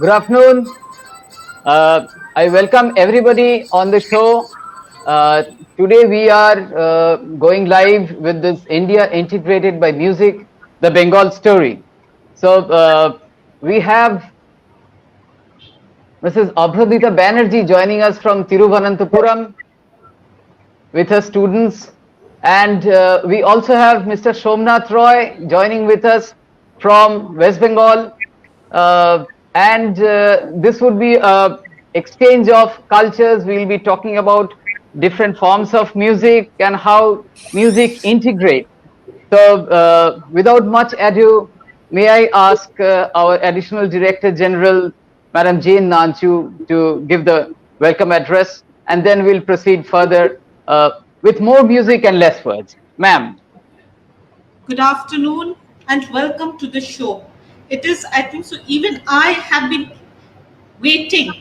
Good afternoon. I welcome everybody on the show. Uh, Today we are going live with this India Integrated by Music, the Bengal story. So we have Mrs. Abhadita Banerjee joining us from Tiruvananthapuram with her students. And we also have Mr. Somnath Roy joining with us from West Bengal. And this would be a exchange of cultures. We'll be talking about different forms of music and how music integrates. So without much ado, may I ask our Additional Director General, Madam Jane Nanchu, to give the welcome address, and then we'll proceed further with more music and less words. Ma'am. Good afternoon and welcome to the show. It is, I think so, even I have been waiting,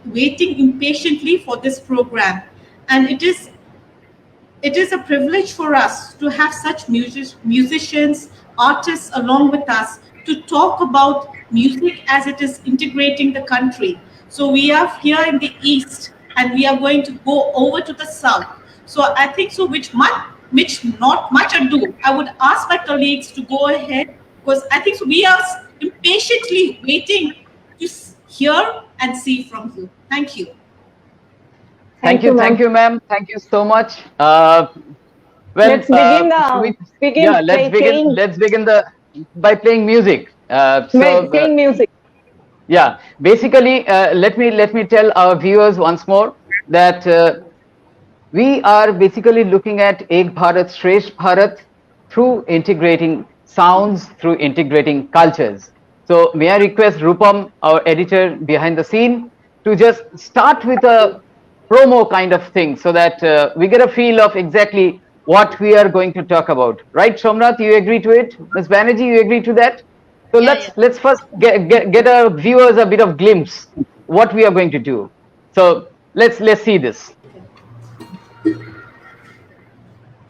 waiting impatiently for this program. And it is a privilege for us to have such musicians, artists along with us to talk about music as it is integrating the country. So we are here in the east and we are going to go over to the south. So I think so, which not much ado, I would ask my colleagues to go ahead because I think so we are impatiently waiting to hear and see from you. Thank you. Thank you, ma'am. Thank you so much. Let's begin Should we, begin yeah, let's begin. playing, Let's begin by playing music. playing music. Yeah, basically, let me tell our viewers once more that we are basically looking at Ek Bharat Shresth Bharat through integrating sounds, through integrating cultures. So may I request Rupam, our editor behind the scene, to just start with a promo kind of thing so that we get a feel of exactly what we are going to talk about. Right, Somnath, you agree to it? Ms. Banerjee, you agree to that? So let's first get our viewers a bit of glimpse what we are going to do. So let's see this.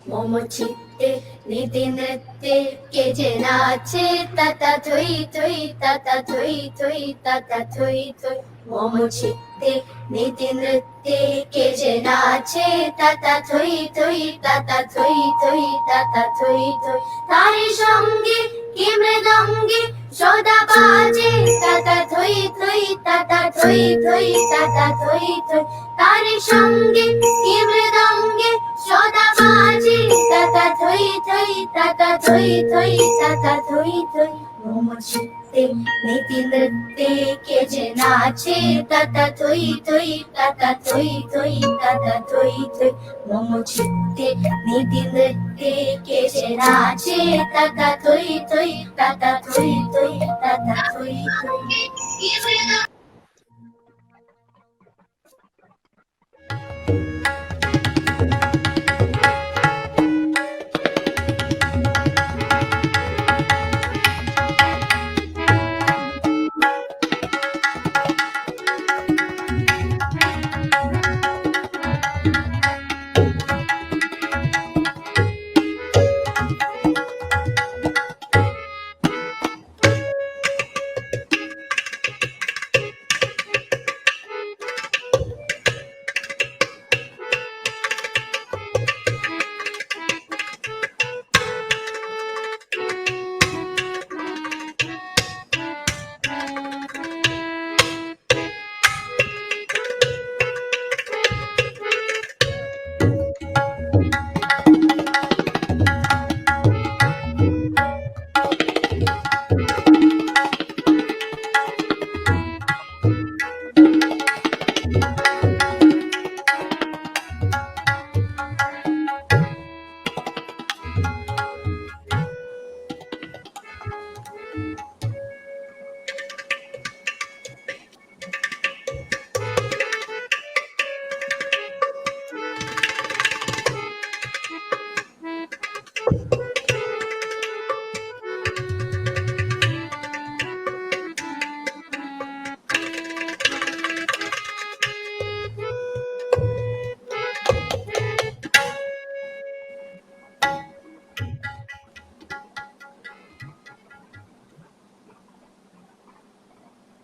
मोमोचित्ते नीति नृत्ते KJ नाचे तता थोई थोई तता थोई थोई तता थोई थोई मोमोचित्ते नीति नृत्ते केजे नाचे तता थोई थोई तता थोई थोई तता थोई थोई तारी সঙ্গে কি মৃদঙ্গে সদা বাজে ততা থই থই ততা থই থই ততা থই থই তারি সঙ্গে কি মৃদঙ্গে সদা বাজে ততা থই থই ততা থই থই ততা থই থই মোমোচিত্তে নীতি নৃত্যে কে যে নাচে ততা থই থই ততা থই থই ততা থই থই মোমোচিত্তে নীতি নৃত্যে কে যে নাচে ততা থই থই ততা থই থই ততা থই থই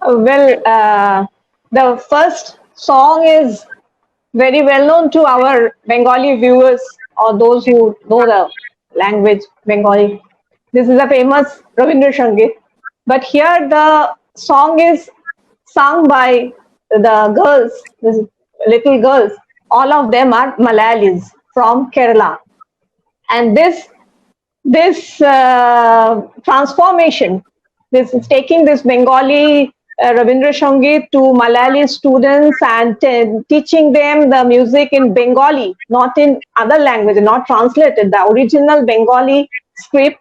The first song is very well known to our Bengali viewers or those who know the language Bengali. This is a famous Rabindra Sangeet. But here the song is sung by the girls, the little girls. All of them are Malayalis from Kerala. And this transformation, this is taking this Bengali Rabindra Sangeet to Malayali students and teaching them the music in Bengali, not in other language, not translated. The original Bengali script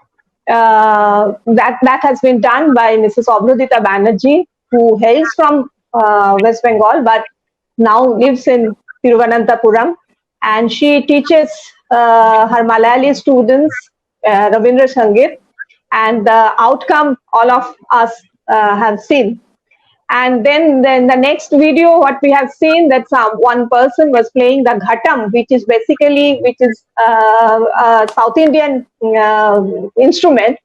that has been done by Mrs. Obnodita Banerjee, who hails from West Bengal but now lives in Thiruvananthapuram, and she teaches her Malayali students Rabindra Sangeet, and the outcome all of us have seen. And then the next video, what we have seen, that one person was playing the ghatam, which is a South Indian instrument,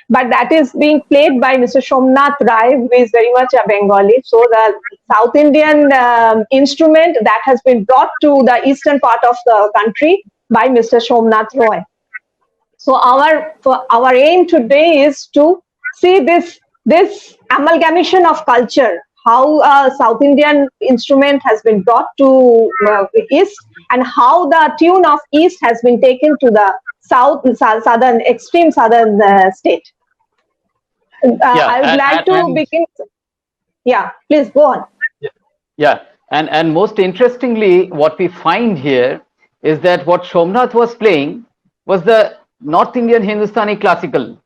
but that is being played by Mr. Somnath Rai, who is very much a Bengali. So the South Indian instrument that has been brought to the eastern part of the country by Mr. Somnath Roy. So our aim today is to see this amalgamation of culture, how a South Indian instrument has been brought to East, and how the tune of East has been taken to the extreme southern state. I would like to begin. Yeah, please go on. Yeah, and most interestingly, what we find here is that what Somnath was playing was the North Indian Hindustani classical,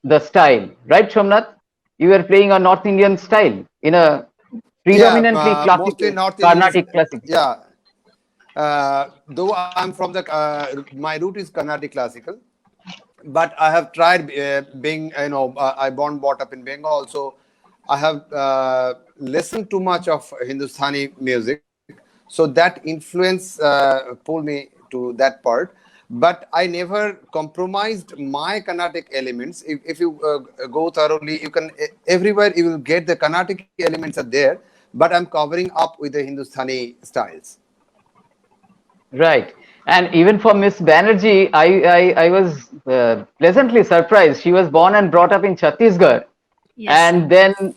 the style, right, Somnath? You were playing a North Indian style in a predominantly classical, Carnatic classical. Yeah. Though I'm from the, my root is Carnatic classical, but I have tried being, I born brought up in Bengal, so I have listened too much of Hindustani music, so that influence pulled me to that part. But I never compromised my Carnatic elements. If you go thoroughly, you can everywhere you will get the Carnatic elements are there, but I'm covering up with the Hindustani styles. Right. And even for Miss Banerjee, I was pleasantly surprised. She was born and brought up in Chhattisgarh. Yes.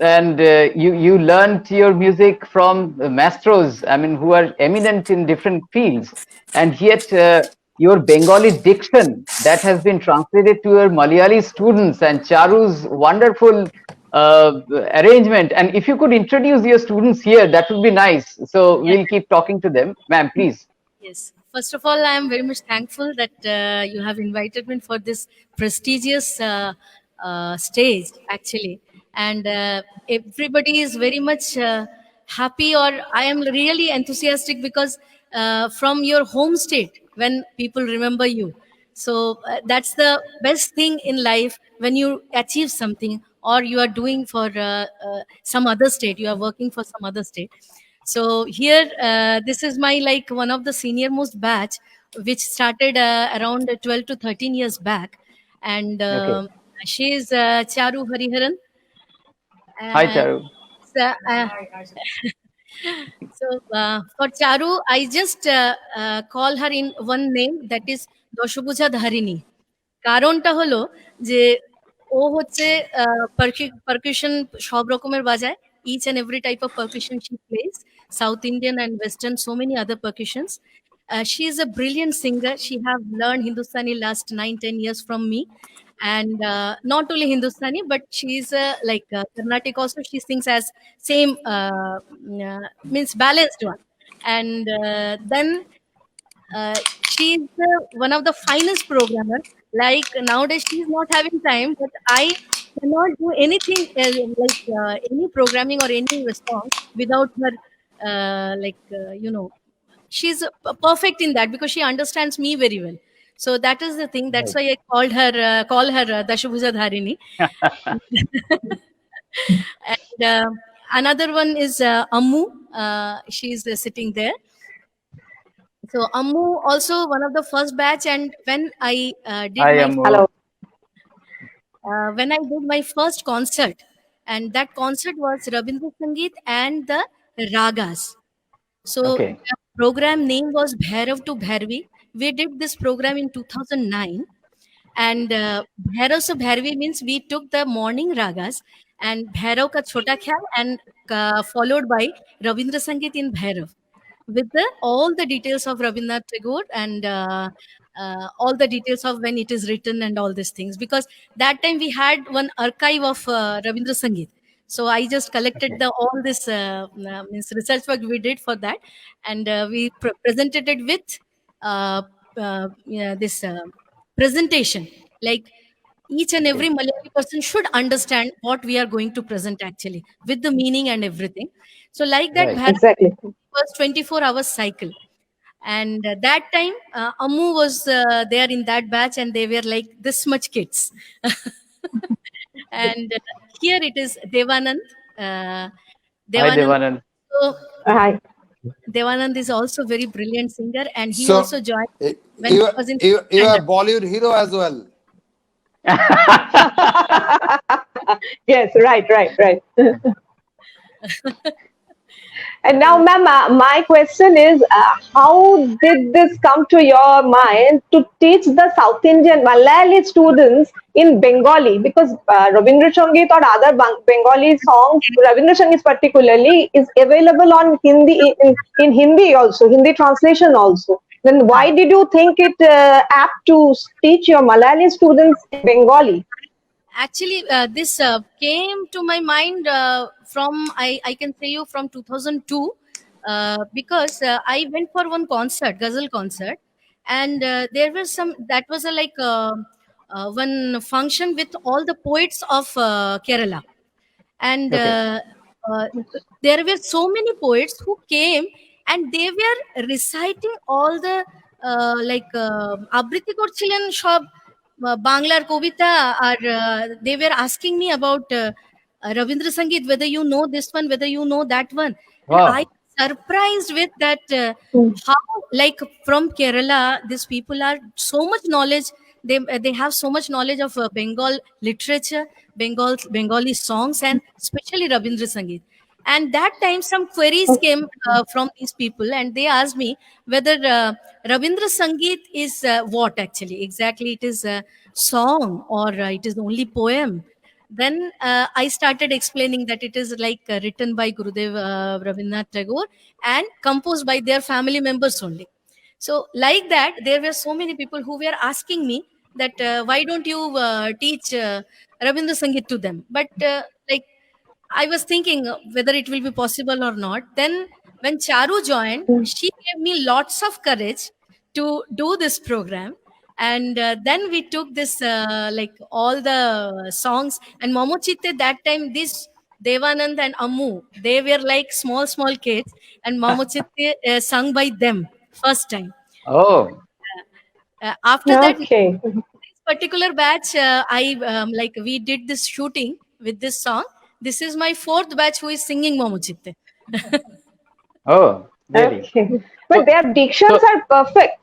And you learned your music from maestros, I mean, who are eminent in different fields. And yet your Bengali diction that has been translated to your Malayali students, and Charu's wonderful arrangement. And if you could introduce your students here, that would be nice. So we'll keep talking to them. Ma'am, please. Yes. First of all, I am very much thankful that you have invited me for this prestigious stage, actually. And everybody is very much happy, or I am really enthusiastic because from your home state, when people remember you. So that's the best thing in life, when you achieve something or you are doing for some other state, you are working for some other state. So here, this is my one of the senior most batch, which started around 12 to 13 years back. And she is Charu Hariharan. Hi, Charu. So for Charu, I just call her in one name, that is Doshabhuja Dharini. কারণটা হলো যে ও হচ্ছে percussion সব রকমের বাজায়, each and every type of percussion she plays, South Indian and Western, so many other percussions. She is a brilliant singer. She have learned Hindustani last 9-10 years from me. And not only Hindustani, but she's Carnatic also. She sings as same, means balanced one. And then she's one of the finest programmers. Nowadays she's not having time, but I cannot do anything any programming or any song without her. She's perfect in that because she understands me very well. So that is the thing. That's why I call her Dashabhuja Dharini. And another one is Ammu. She's sitting there. So Ammu also one of the first batch, and when I did when I did my first concert and that concert was Rabindra Sangeet and the Ragas. So Okay. the program name was Bhairav to Bhairavi. We did this program in 2009, and Bhairav se Bhairavi means we took the morning ragas and Bhairav ka Chota Khyal and followed by Rabindra Sangeet in Bhairav with all the details of Rabindranath Tagore and all the details of when it is written and all these things. Because that time we had one archive of Rabindra Sangeet. So I just collected the all this means research work we did for that, and we presented it with yeah, this presentation. Like each and every Malayali person should understand what we are going to present actually with the meaning and everything. So like that, Right. Exactly. was 24 hours cycle, and that time Ammu was there in that batch, and they were like this much kids. And here it is Devanand. uh, Hi, Devanand Devanand. also, Hi. Devanand is also very brilliant singer, and he So also joined when he you was in you are stand-up. Bollywood hero as well. Yes, right. And now, ma'am, my question is, how did this come to your mind to teach the South Indian Malayali students in Bengali? Because Rabindra Sangeet or other Bengali songs, Rabindra Sangeet particularly, is available on Hindi in Hindi also, Hindi translation also. Then why did you think it apt to teach your Malayali students in Bengali? Actually, this came to my mind from I can say you from 2002, because I went for one concert, ghazal concert, and there was some that was a like one function with all the poets of Kerala, and Okay. uh, there were so many poets who came, and they were reciting all the আবৃত্তি করছিলেন সব বাংলার কবিতা আর they were asking me about Rabindra Sangeet, whether you know this one, whether you know that one, and I Wow. surprised with that Hmm. how like from Kerala these people are so much knowledge. They have so much knowledge of Bengal literature, Bengali songs, and especially Rabindra Sangeet. And that time some queries came from these people, and they asked me whether Rabindra Sangeet is what actually exactly it is a song or it is only poem. Then I started explaining that it is like written by Gurudev Rabindranath Tagore and composed by their family members only. So like that, there were so many people who were asking me that why don't you teach Rabindra Sangeet to them? But like I was thinking whether it will be possible or not. Then when Charu joined, she gave me lots of courage to do this program. And then we took this like all the songs, and Momo Chitte that time this Devanand and Ammu, they were like small kids, and Momo Chitte sung by them first time. Oh, After that, Okay. this particular batch, I like we did this shooting with this song. This is my fourth batch who is singing Momo Chitte. oh, really? Okay. So, But their dictions so are perfect.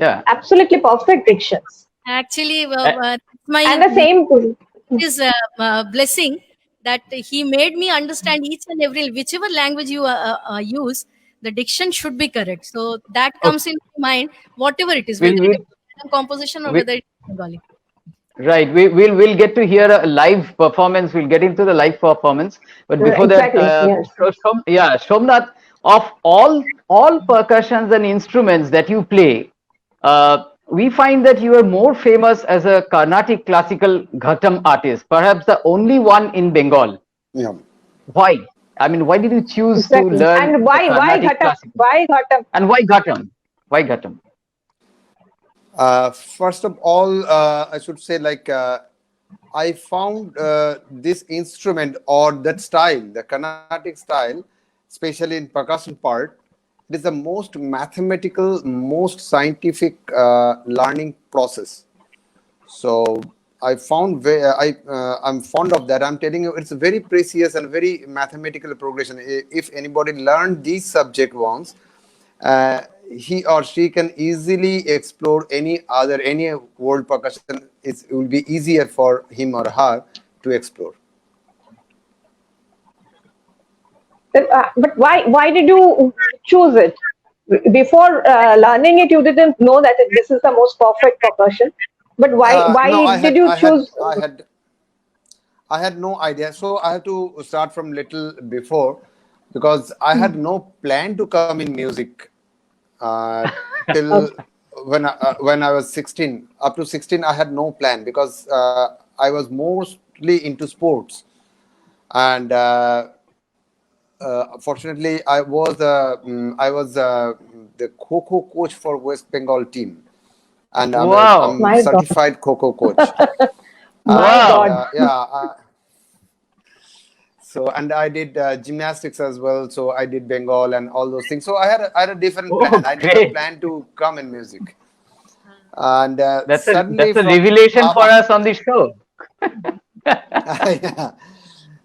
yeah. Absolutely perfect dictions. Actually, Uh, my And the same. is blessing that he made me understand each and every whichever language you use, the diction should be correct. So that okay. comes in mind, whatever it is, We'll, whether it we'll, is Malayalam composition or we, whether it is Bengali. right. We'll get to hear a live performance. We'll get into the live performance. But before that, Exactly. Yes. Yeah, Shomnath, of all percussions and instruments that you play, we find that you are more famous as a Carnatic classical ghatam artist, perhaps the only one in Bengal. Yeah. Why? I mean, why did you choose to Exactly. learn And the why Carnatic Ghatam? classical? Why Ghatam? And why ghatam? Why ghatam? First of all, I should say, like, I found this instrument or that style, the Carnatic style, especially in percussion part, it is the most mathematical, most scientific learning process. So I'm fond of that. I'm telling you, it's very precious and very mathematical progression. If anybody learned this subject once, uh, he or she can easily explore any world percussion. It will be easier for him or her to explore. But why did you choose it? Before learning it, you didn't know that this is the most perfect percussion. But why No, did you choose? I had no idea. So I have to start from little before, because I had no plan to come in music till when I was 16. Up to 16, I had no plan, because I was mostly into sports, and fortunately, I was the Kho coach for West Bengal team, and Wow. I'm My God, certified Kho coach. my And Wow. God. yeah, so, and I did gymnastics as well. So I did Bengal and all those things. So I had a different Oh, plan. I never great. planned to come in music. And That's suddenly a from revelation for us on the show. yeah.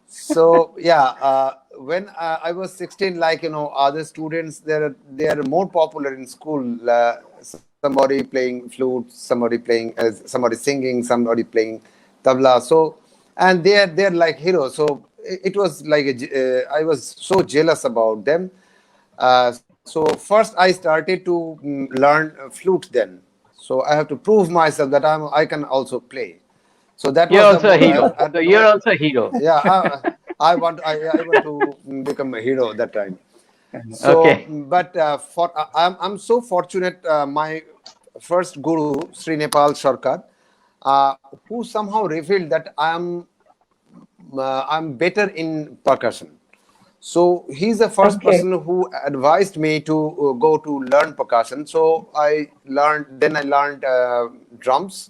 So yeah, when I was 16, like, other students, they're more popular in school. Somebody playing flute, somebody singing, somebody playing tabla. So, and they're like heroes. So it was like I was so jealous about them. So first I started to learn flute then. So I have to prove myself that I can also play. So that You're was the also a motto. hero. I had So you're no, also a hero. yeah, I want to become a hero that time. So, Okay. but I'm so fortunate. My first guru, Sri Nepal Sarkar, who somehow revealed that I'm better in percussion. So he's the first Okay. person who advised me to go to learn percussion. So I learned drums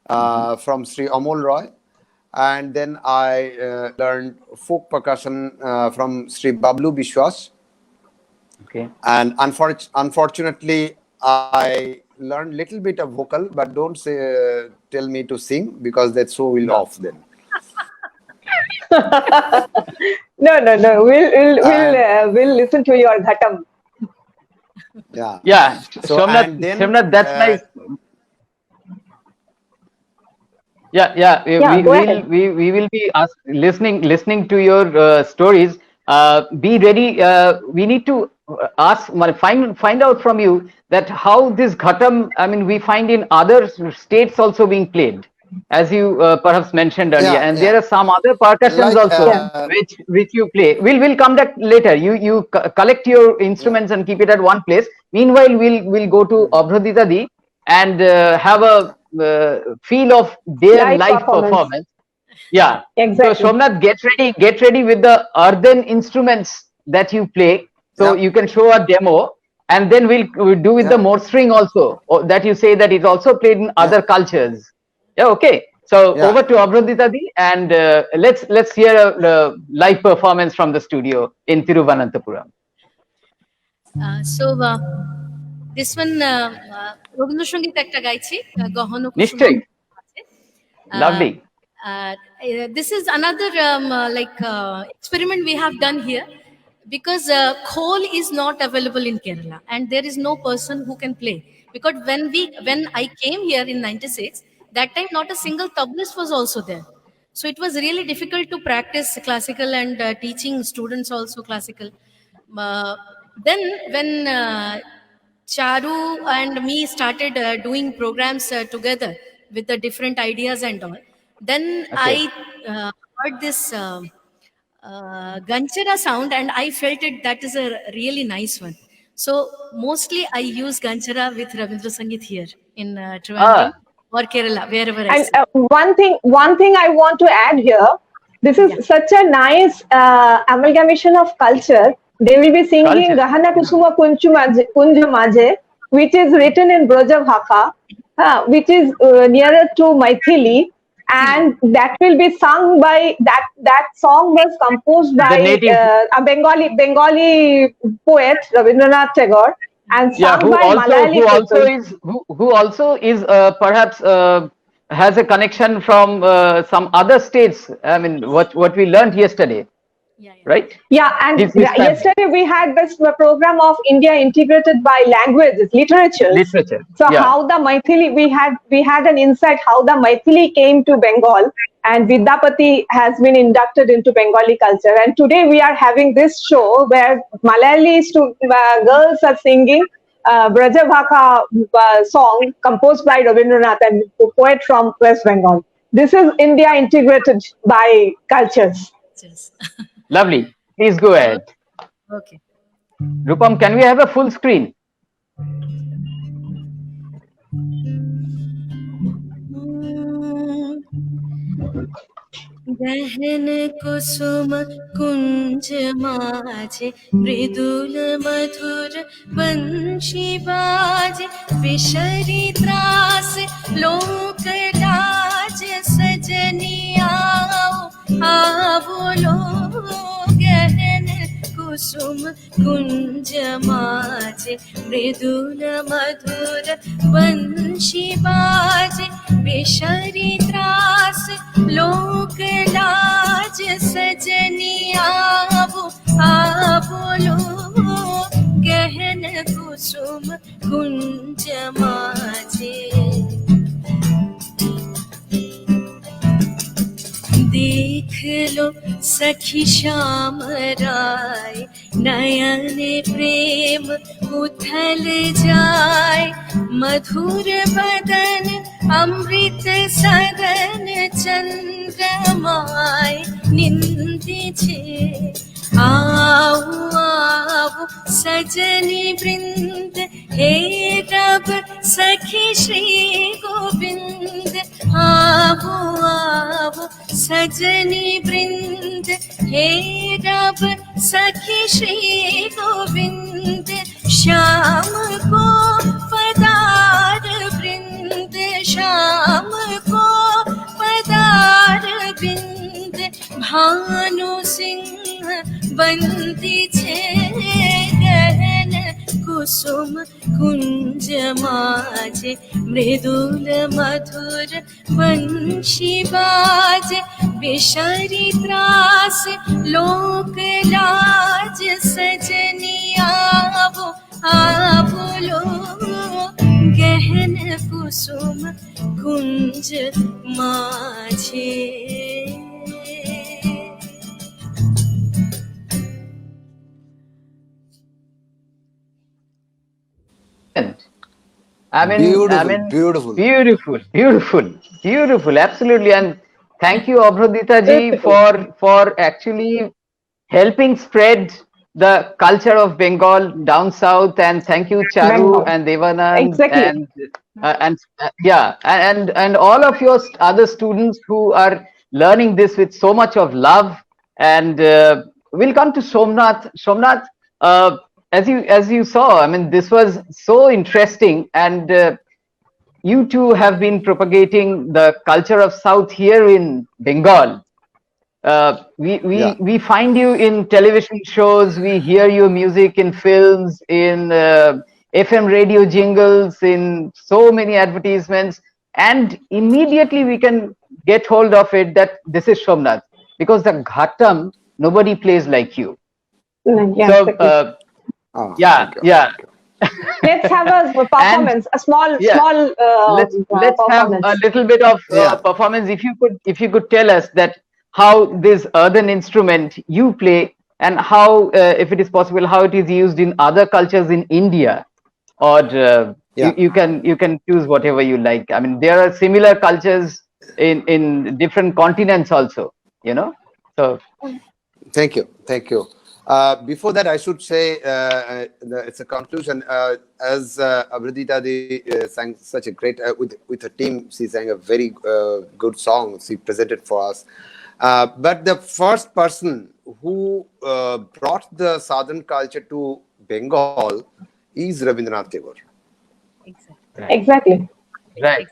from Sri Amol Roy. And then I learned folk percussion from Sri Bablu Bishwas. Okay. And unfortunately, I learned little bit of vocal, but don't tell me to sing, because that show will No. off then. No, no, no. And We'll listen to your ghatam. yeah, Yeah, so and then Somnath, that's nice. Yeah, yeah. Yeah, go ahead. We will be listening to your stories. Be ready. We need to find out from you that how this ghatam. I mean, we find in other states also being played, as you perhaps mentioned earlier, yeah, and there yeah, are some other percussions like also Yeah, which you play. We'll come back later. You collect your yeah, instruments and keep it at one place. Meanwhile, we'll go to Abhradita Di and have a feel of their live live performance. performance. Yeah. So Exactly. Somnath, get ready with the earthen instruments that you play. So yeah, you can show a demo, and then we'll do with the yeah, more string also, that you say that it's also played in yeah, other cultures. Yeah. Okay. So yeah. over to Abhradita Di, and let's hear a live performance from the studio in Thiruvananthapuram. So this one Rabindrasangeet একটা গাইছি গহন কুসুম Nishchay. uh, Lovely. this is another experiment we have done here, because khol is not available in Kerala, and there is no person who can play, because when I came here in 96, that time not a single tablaist was also there. So it was really difficult to practice classical and teaching students also classical. uh, then when Charu and me started doing programs together with the different ideas and all, then I Okay. heard this Ganchara sound, and I felt it that is a really nice one. So mostly I use Ganchara with Ravindra Sangeet here in Trivandrum Ah. or Kerala, wherever I And sing. one thing I want to add here. This is Yeah. such a nice amalgamation of culture. They will be singing Culture. Gahana Kusuma Kunja Maje, which is written in Broja Bhaka, which is nearer to Maithili, and that will be sung by that song was composed The by native. a Bengali poet Rabindranath Tagore and Yeah, sung by Malayali people. who also is perhaps has a connection from some other states. I mean, what we learned yesterday. Yeah, yeah. right? Yeah, and His family. yesterday we had this program of India integrated by languages, literatures. Literature. So Yeah. how the Maithili, we had an insight how the Maithili came to Bengal, and Vidyapati has been inducted into Bengali culture. And today we are having this show where Malayali girls are singing Braja Bhaka song composed by Rabindranath, and poet from West Bengal. This is India integrated by cultures. Yes. Lovely. Please go ahead. Okay. Rupam, can we have a full screen? गहन कुसुम कुंज माझे मृदुल मधुर बंशी बाजे विशरी त्रास लोक लाज सजनी आओ आवो लो गहन कुसुम कुंज माझे मृदुल मधुर बंशी बाजे विशरी त्रास लोक लाज सजनी आवो लो गहन कुसुम कुंज माझे देख लो सखी श्याम राय नयन प्रेम उथल जाए मधुर बदन अमृत सदन चंद्रमाय निंदे छे आओ आओ सजनी वृंद हे रब सखी श्री गोविंद आओ आओ सजनी वृंद हे रब सखी श्री गोविंद श्याम को पदार वृंद श्याम को पदार वृंद भानु सिंह बंदी छे गहन कुसुम कुंज माझे मृदुल मधुर वंशी बाजे विशरी त्रास लोक लाज सजनी आवो लो गहन कुसुम कुंज माझे Beautiful, absolutely. And thank you, Abhradita ji, for actually helping spread the culture of Bengal down south. And thank you, Charu and Devanand, Exactly. and all of your other students who are learning this with so much of love. And we'll come to Somnath. Somnath, as you saw, I mean, this was so interesting, and you too have been propagating the culture of South here in Bengal. We find you in television shows, we hear your music in films, in FM radio jingles, in so many advertisements, and immediately we can get hold of it that this is Somnath, because the Ghatam, nobody plays like you. Yeah, So, exactly. yeah. Let's have a performance, a small Let's have performance. a little bit of performance. If you could tell us that how this earthen instrument you play, and how, if it is possible, how it is used in other cultures in India, or you can choose whatever you like. I mean, there are similar cultures in different continents also, you know. So Thank you. Before that, I should say it's a conclusion. As Abhradita sang such a great with her team, she sang a very good song. She presented for us. But the first person who brought the southern culture to Bengal is Rabindranath Tagore. Exactly. Right.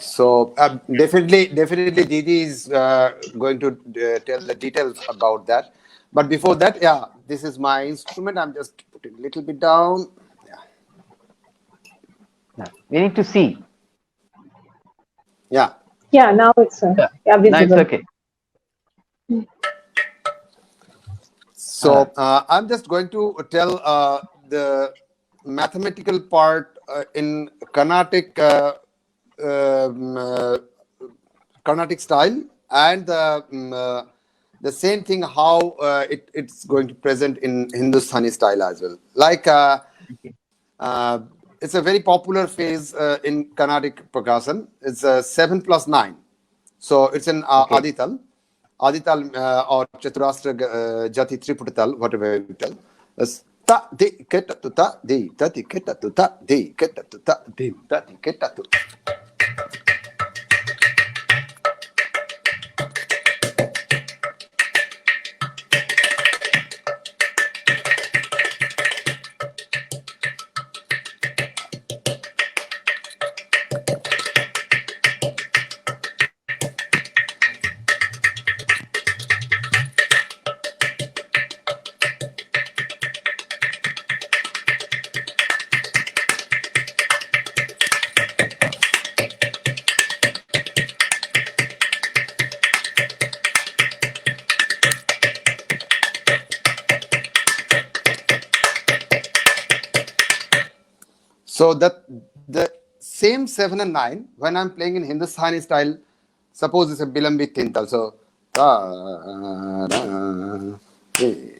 So definitely, Didi is going to tell the details about that. But before that, this is my instrument. I'm just putting a little bit down. We need to see. Yeah, now it's Now it's visible. okay. So I'm just going to tell the mathematical part in Carnatic Carnatic style, and the same thing how it's going to present in Hindustani style as well. Like it's a very popular phase in Carnatic percussion. It's 7+9, so it's in Adital. Adital or Chaturashtra Jati Triputatal, whatever you tell. It's ta di keta tu ta di ta di keta tu ta di keta tu ta di ta di keta tu. So that the same 7 and 9, when I'm playing in Hindustani style, suppose it's a Bilambi Tintal. So ta, da, di.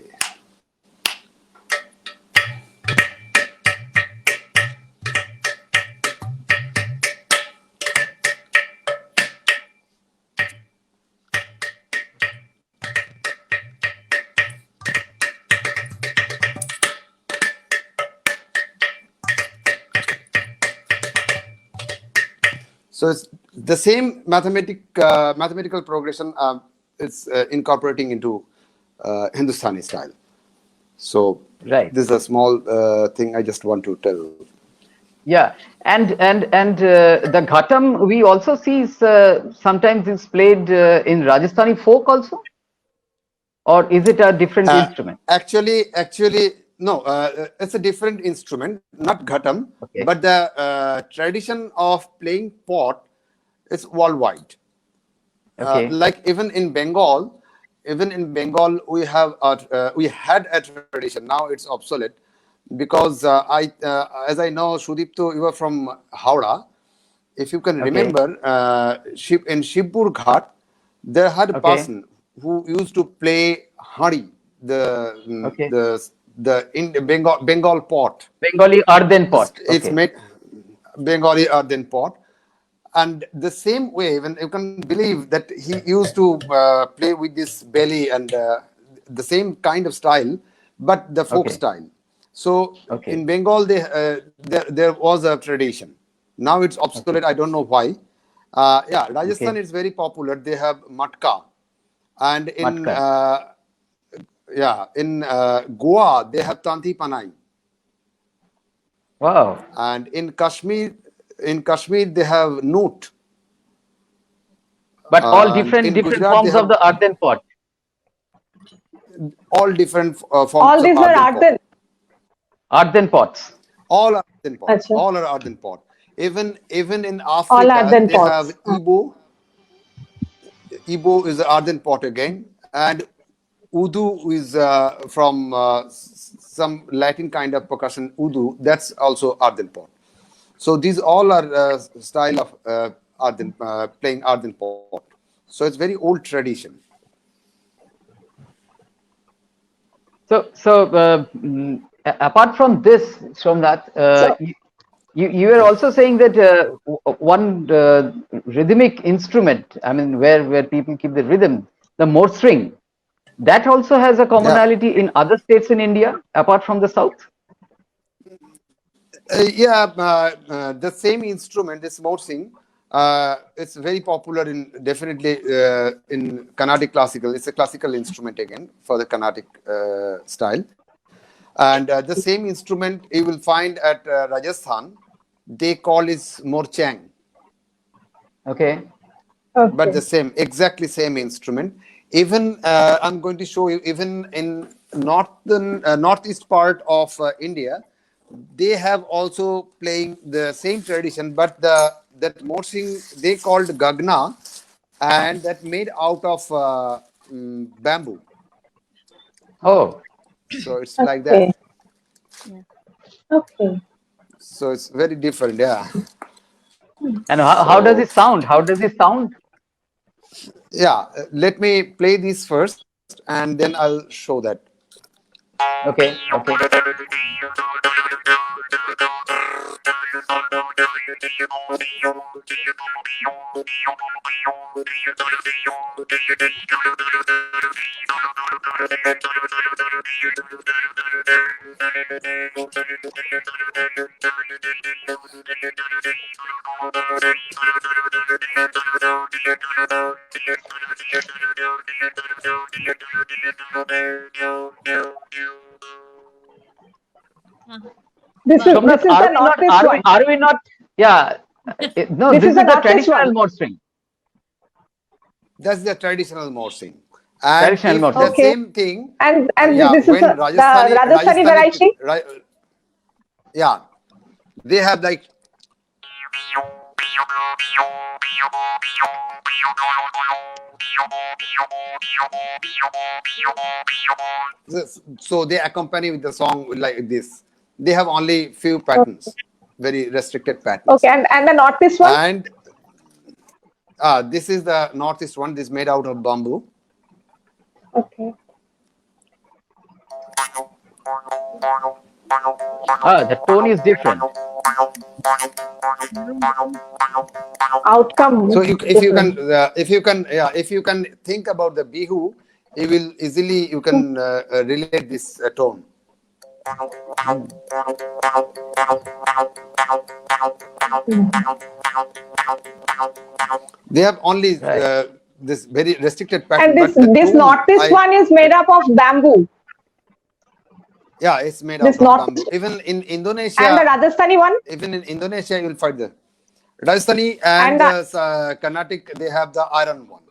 So it's the same mathematical progression. It's incorporating into Hindustani style. So Right. this is a small thing I just want to tell. Yeah, and the ghatam we also see is, sometimes is played in Rajasthani folk also, or is it a different instrument? Actually, no. It's a different instrument, not ghatam, Okay. but the tradition of playing pot is worldwide. Okay. Like even in Bengal, we have we had a tradition. Now it's obsolete because as I know, Sudipto, you are from Howrah. If you can Okay. remember, in Shibpur Ghat, there had a Okay. person who used to play hari, Okay. the Bengal pot. Bengali earthen pot. It's Okay. made Bengali earthen pot. And the same way, when you can believe that he used to play with this belly and the same kind of style, but the folk Okay. style. So Okay. in Bengal, there was a tradition. Now it's obsolete. I don't know why. Yeah, Rajasthan Okay. is very popular. They have matka, and in Matka. Goa they have tanti panai, Wow. and in Kashmir they have noot. But all And different in different Gujarat, forms they of the earthen pot. all different forms All these of are earthen pot. earthen. Earthen pots. All are earthen pot. Acha. All are earthen pot. Even in All Africa, earthen they pots. have Igbo. Igbo is the earthen pot again, and Udu is from some Latin kind of percussion. Udu, that's also earthen pot. So these all are style of playing earthen pot. So it's very old tradition. So apart from this, Somnath, So- you were also saying that one rhythmic instrument, I mean, where people keep the rhythm, the morsring, that also has a commonality in other states in India apart from the south. The same instrument, this morsing, it's very popular definitely in Carnatic classical. It's a classical instrument again for the Carnatic style. And the same instrument you will find at Rajasthan, they call it morchang, Okay. but the exactly same instrument. Even I'm going to show you, even in northeast part of India, they have also playing the same tradition, but that morsing they called gagna, and that made out of bamboo. Oh, So it's like that. Okay. So it's very different. Yeah. and how does So- it sound? How does it sound? Yeah. Let me play this first, and then I'll show that. Okay, okay. This is Somnath, the Northeast one. are we not? Yeah. No, This this is is the the Northeast traditional one. mode string. That's the traditional morsing. And Traditional if mode. the Okay. same thing, And yeah, this is when the Rajasthani variety. Yeah, they have like so they accompany with the song like this. They have only few patterns, very restricted patterns. Okay, and the Northeast one. And this is the Northeast one. This is made out of bamboo. Okay. The tone is different. Outcome. So if you can think about the bihu, you will easily you can relate this tone. They have only this very restricted pattern. And this but the this tone, Northeast one is made up of bamboo. Yeah, it's made This out of North- bamboo. Even in Indonesia, And the Rajasthani one. even in Indonesia, you will find the Rajasthani And and Carnatic. They have the iron one.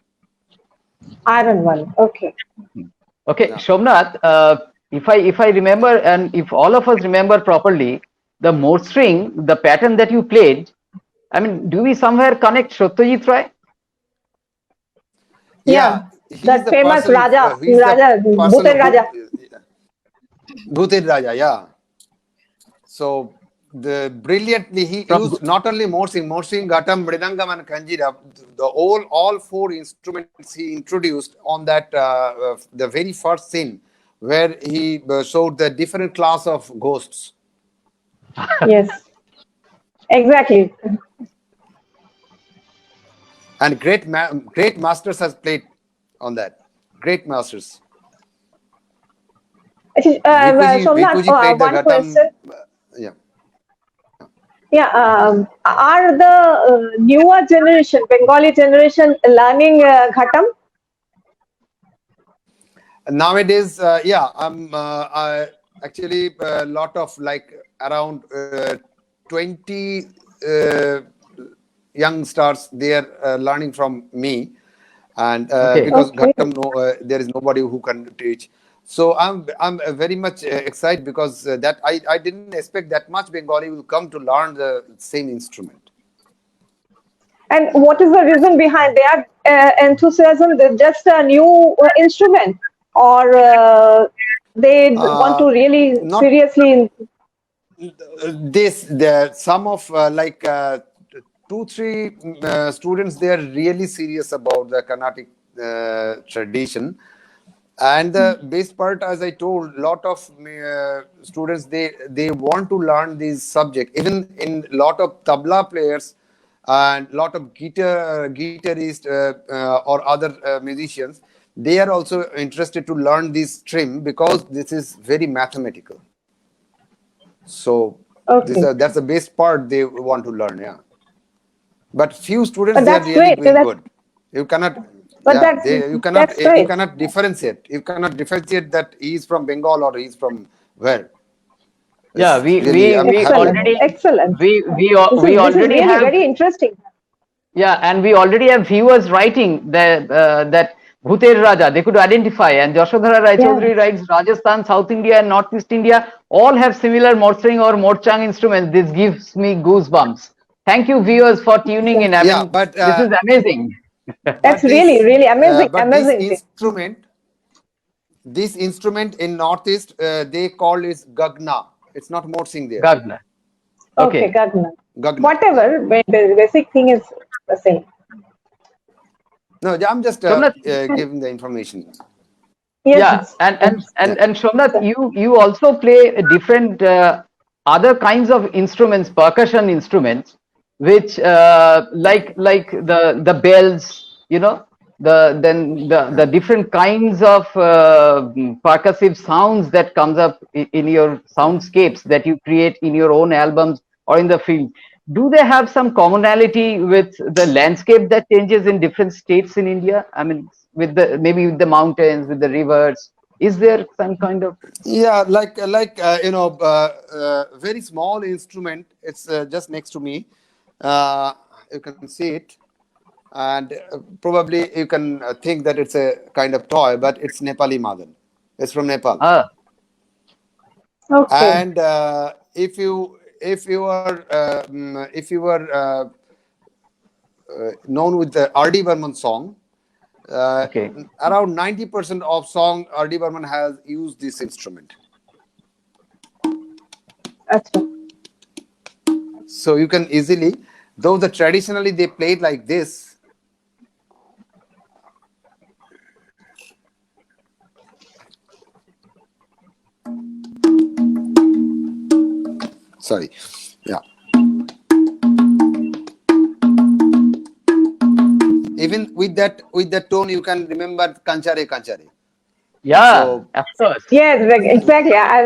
Iron one. Okay. Okay, Yeah. Shomnath, if I remember, and if all of us remember properly, the mode string, the pattern that you played, I mean, do we somewhere connect Satyajit Ray? Yeah, he's that the famous person, Raja, he's the Raja, person Bhutan who- Raja. Bhutan Raja, yeah. So the brilliantly he used not only morsing, ghatam, mridangam, and kanjira. The all four instruments he introduced on that the very first scene where he showed the different class of ghosts. Yes. Exactly. And great masters has played on that. Great masters. Somnath, played the one ghatam. question. Yeah. Yeah, are the newer generation, Bengali generation, learning Ghatam? Nowadays, I actually a lot of like around 20 young stars they are learning from me, and Okay. because Okay. Ghatam, there is nobody who can teach. So I'm very much excited because that I didn't expect that much Bengali will come to learn the same instrument. And what is the reason behind their enthusiasm? They're just a new instrument, or they want to really not- seriously? Some of 2-3 students, they are really serious about the Carnatic tradition. And the best part, as I told, lot of students, they want to learn this subject. Even in lot of tabla players and lot of guitarists or other musicians, they are also interested to learn this stream because this is very mathematical. So Okay. that's the best part they want to learn. Yeah, but few students, But they are that's really great. doing That's- good. You cannot. But Yeah, that's- you that's great. cannot differentiate. You cannot differentiate that he is from Bengal or he is from where. Yeah, It's we Excellent. already Excellent. we This is already really have very interesting. and we already have viewers writing that Bhuter Raja they could identify, and Yashodhara Rai Chaudhary writes Rajasthan, South India, and Northeast India all have similar morstring or morchang instruments. This gives me goosebumps. Thank you, viewers, for tuning in. I Yeah, mean, but, this is amazing. That's But really, really amazing, but amazing. this instrument in Northeast, they call it gagna. It's not morsing there. Gagna. Okay, Okay. Gagna. Gagna. Whatever, but the basic thing is the same. No, I'm just Somnath, giving the information. Yes. and Somnath, you also play different other kinds of instruments, percussion instruments, which like the bells, you know, the different kinds of percussive sounds that comes up in your soundscapes that you create in your own albums or in the field. Do they have some commonality with the landscape that changes in different states in India? I mean, with the maybe with the mountains, with the rivers, is there some kind of? Yeah, very small instrument. It's just next to me. You can see it, and probably you can think that it's a kind of toy, but it's Nepali madan. It's from Nepal. Okay. And if you were known with the R.D. Burman song, Okay. around 90% of song R.D. Burman has used this instrument. Achha. So you can easily, though traditionally they played like this. Sorry. Yeah. Even with that tone, you can remember Kanchare Kanchare. Yeah, So, of course. Yes, exactly. I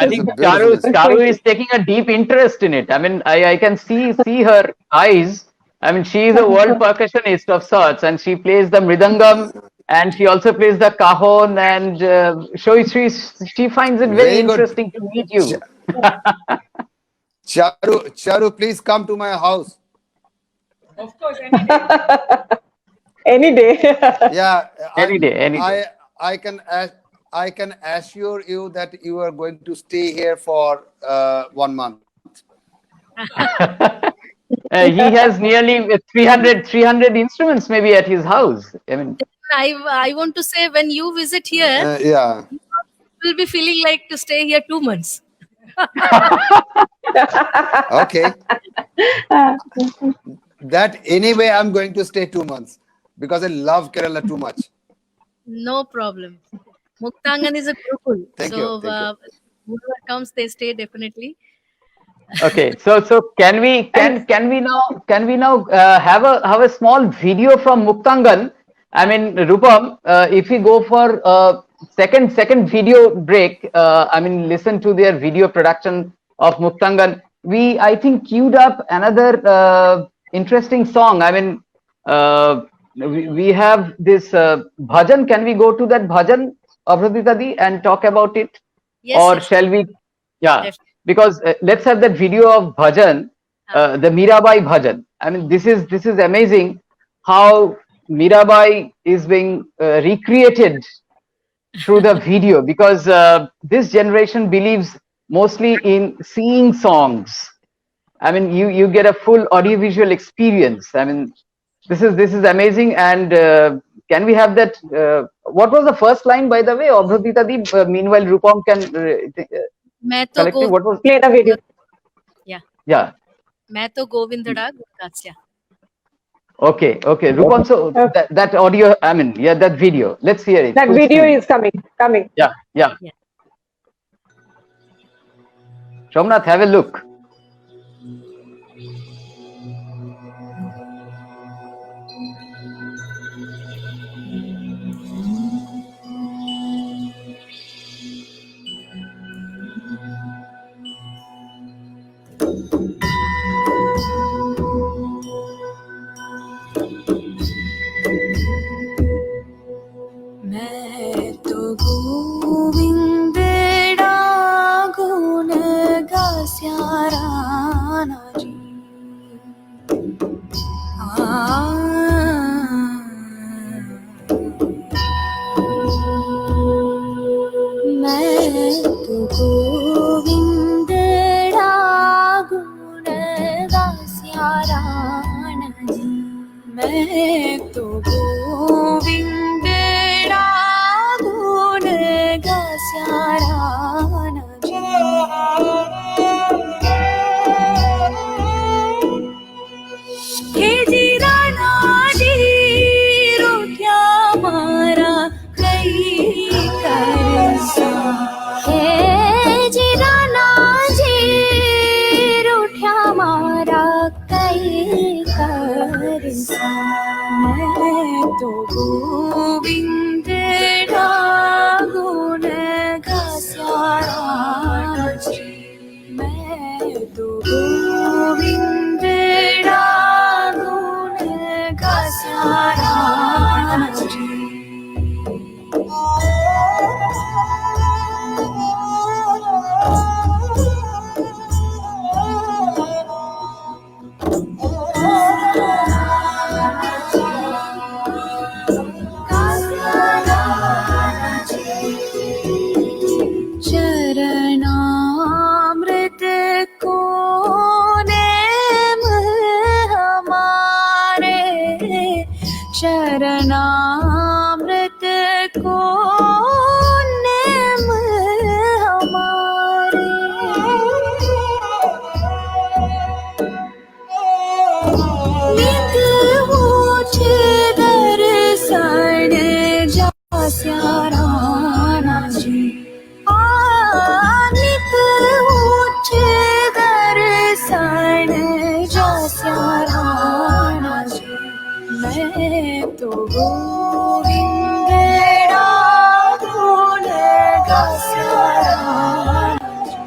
think Charu is taking a deep interest in it. I mean, I can see her eyes. I mean, she is a world percussionist of sorts, and she plays the mridangam, and she also plays the cajon, and she finds it very interesting to meet you. Charu, please come to my house. Of course, any day. Any day. Yeah, Any day. I can assure you that you are going to stay here for 1 month. He has nearly 300 instruments maybe at his house. I mean, I want to say when you visit here, Yeah. you will be feeling like to stay here 2 months. Okay. That anyway, I'm going to stay 2 months because I love Kerala too much. No problem. Muktangan is a Gurukul. Thank so you. whoever comes, they stay definitely. okay, so can we now have a small video from Muktangan? I mean, Rupam, if we go for second video break, I mean, listen to their video production of Muktangan. I think queued up another interesting song. I mean, we have this bhajan. Can we go to that bhajan, Abhraditadi, and talk about it? Yes, Or yes. shall we? Yeah. Definitely. Because let's have that video of bhajan, the Mirabai bhajan. I mean, this is amazing how Mirabai is being recreated through the video, because this generation believes mostly in seeing songs. I mean, you get a full audiovisual experience. I mean, this is amazing. And can we have that? What was the first line, by the way, Abhraditadi? Meanwhile, Rupam can. मैं तो Collective, what was? Play the video. Yeah. मैं तो गोविंदड़ा गुरकाच्या. Okay. Rupam, so that audio, I mean, yeah, that video. Let's hear it. That Full video screen. is coming. Yeah. Somnath, have a look. मैं तो गोविंदड़ा गुण गास्या गोविंदडा गुण गास्याराची मैं तो गोविंदडा गुण गास्याराची चरणामृत को नेम हमारे चरणामृत को नेम हमारे नित ऊंचे दर्शन जास्याराना जी नित ऊंचे दर्शन जास्याराना जी मैं तो गोविंदडा गुण गास्याराना जी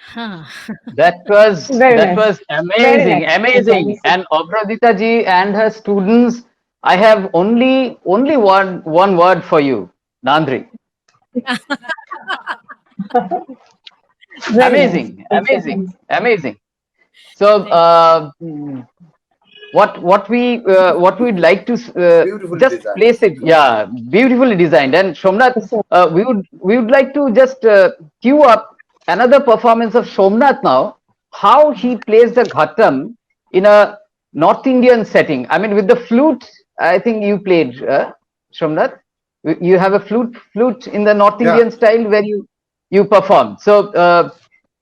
हाँ. That was Very that nice. was Very amazing, nice. amazing. And Abradita ji and her students, I have only one word for you, Nandri. Very Amazing, nice. amazing, amazing. So, what we'd like to Beautifully just designed. place it, yeah, beautifully designed. And Somnath, we would like to just cue up another performance of Somnath now. How he plays the ghatam in a North Indian setting. I mean, with the flute. I think you played, Somnath. You have a flute in the North Yeah. Indian style where you perform. So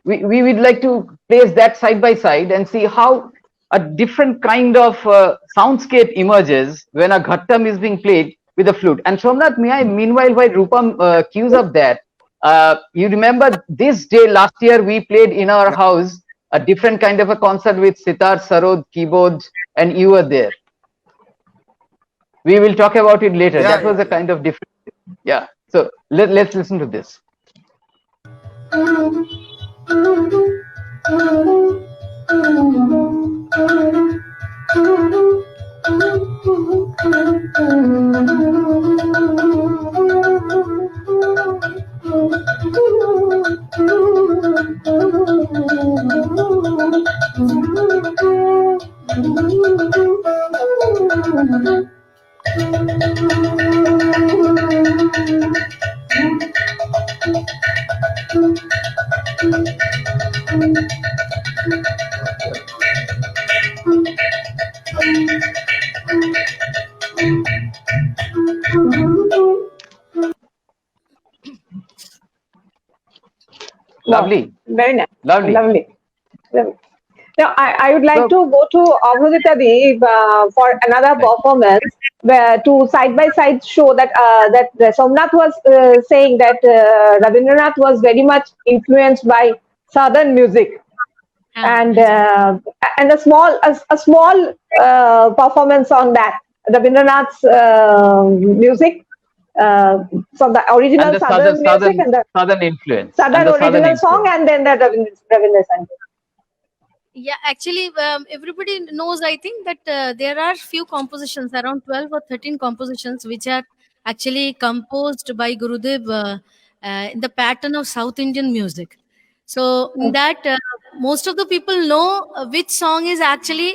we would like to place that side by side and see how a different kind of soundscape emerges when a ghattam is being played with a flute. And Somnath, may I, meanwhile, while Rupam cues up that, you remember this day last year we played in our house a different kind of a concert with sitar, sarod, keyboard, and you were there. We will talk about it later. Yeah, That was yeah, a kind of different. Yeah. So let's listen to this. Lovely. Very nice. Lovely. Lovely. Now, I would like So- to go to Abradita Ji for another performance where to side by side show that Somnath was saying that Rabindranath was very much influenced by Southern music, and a small performance on that Rabindranath's music from the original And the Southern music and the southern influence. Southern and the original song, influence. and then the Ravindra Sangeet. Yeah, actually, everybody knows, I think, that there are few compositions, around 12 or 13 compositions, which are actually composed by Gurudev in the pattern of South Indian music. So, in that most of the people know which song is actually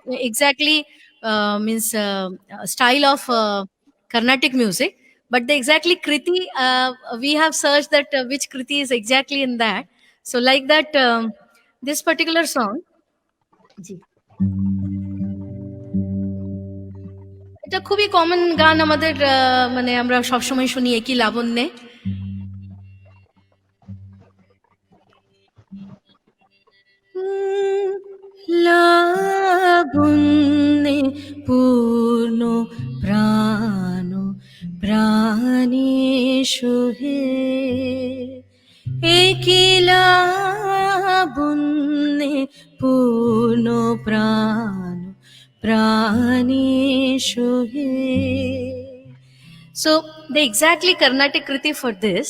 exactly means style of Carnatic music, but the exactly Kriti, we have searched that which Kriti is exactly in that. So, like that. This particular song, ji. এটা খুবই common গান আমাদের, মানে আমরা সবসময় শুনি একই লাবণ্যে। লাবণ্যে পূর্ণ প্রাণ প্রাণেষু হে, একই লাবণ্যে পূর্ণ প্রাণ প্রাণেষু হে. So the exactly Carnatic Kriti for this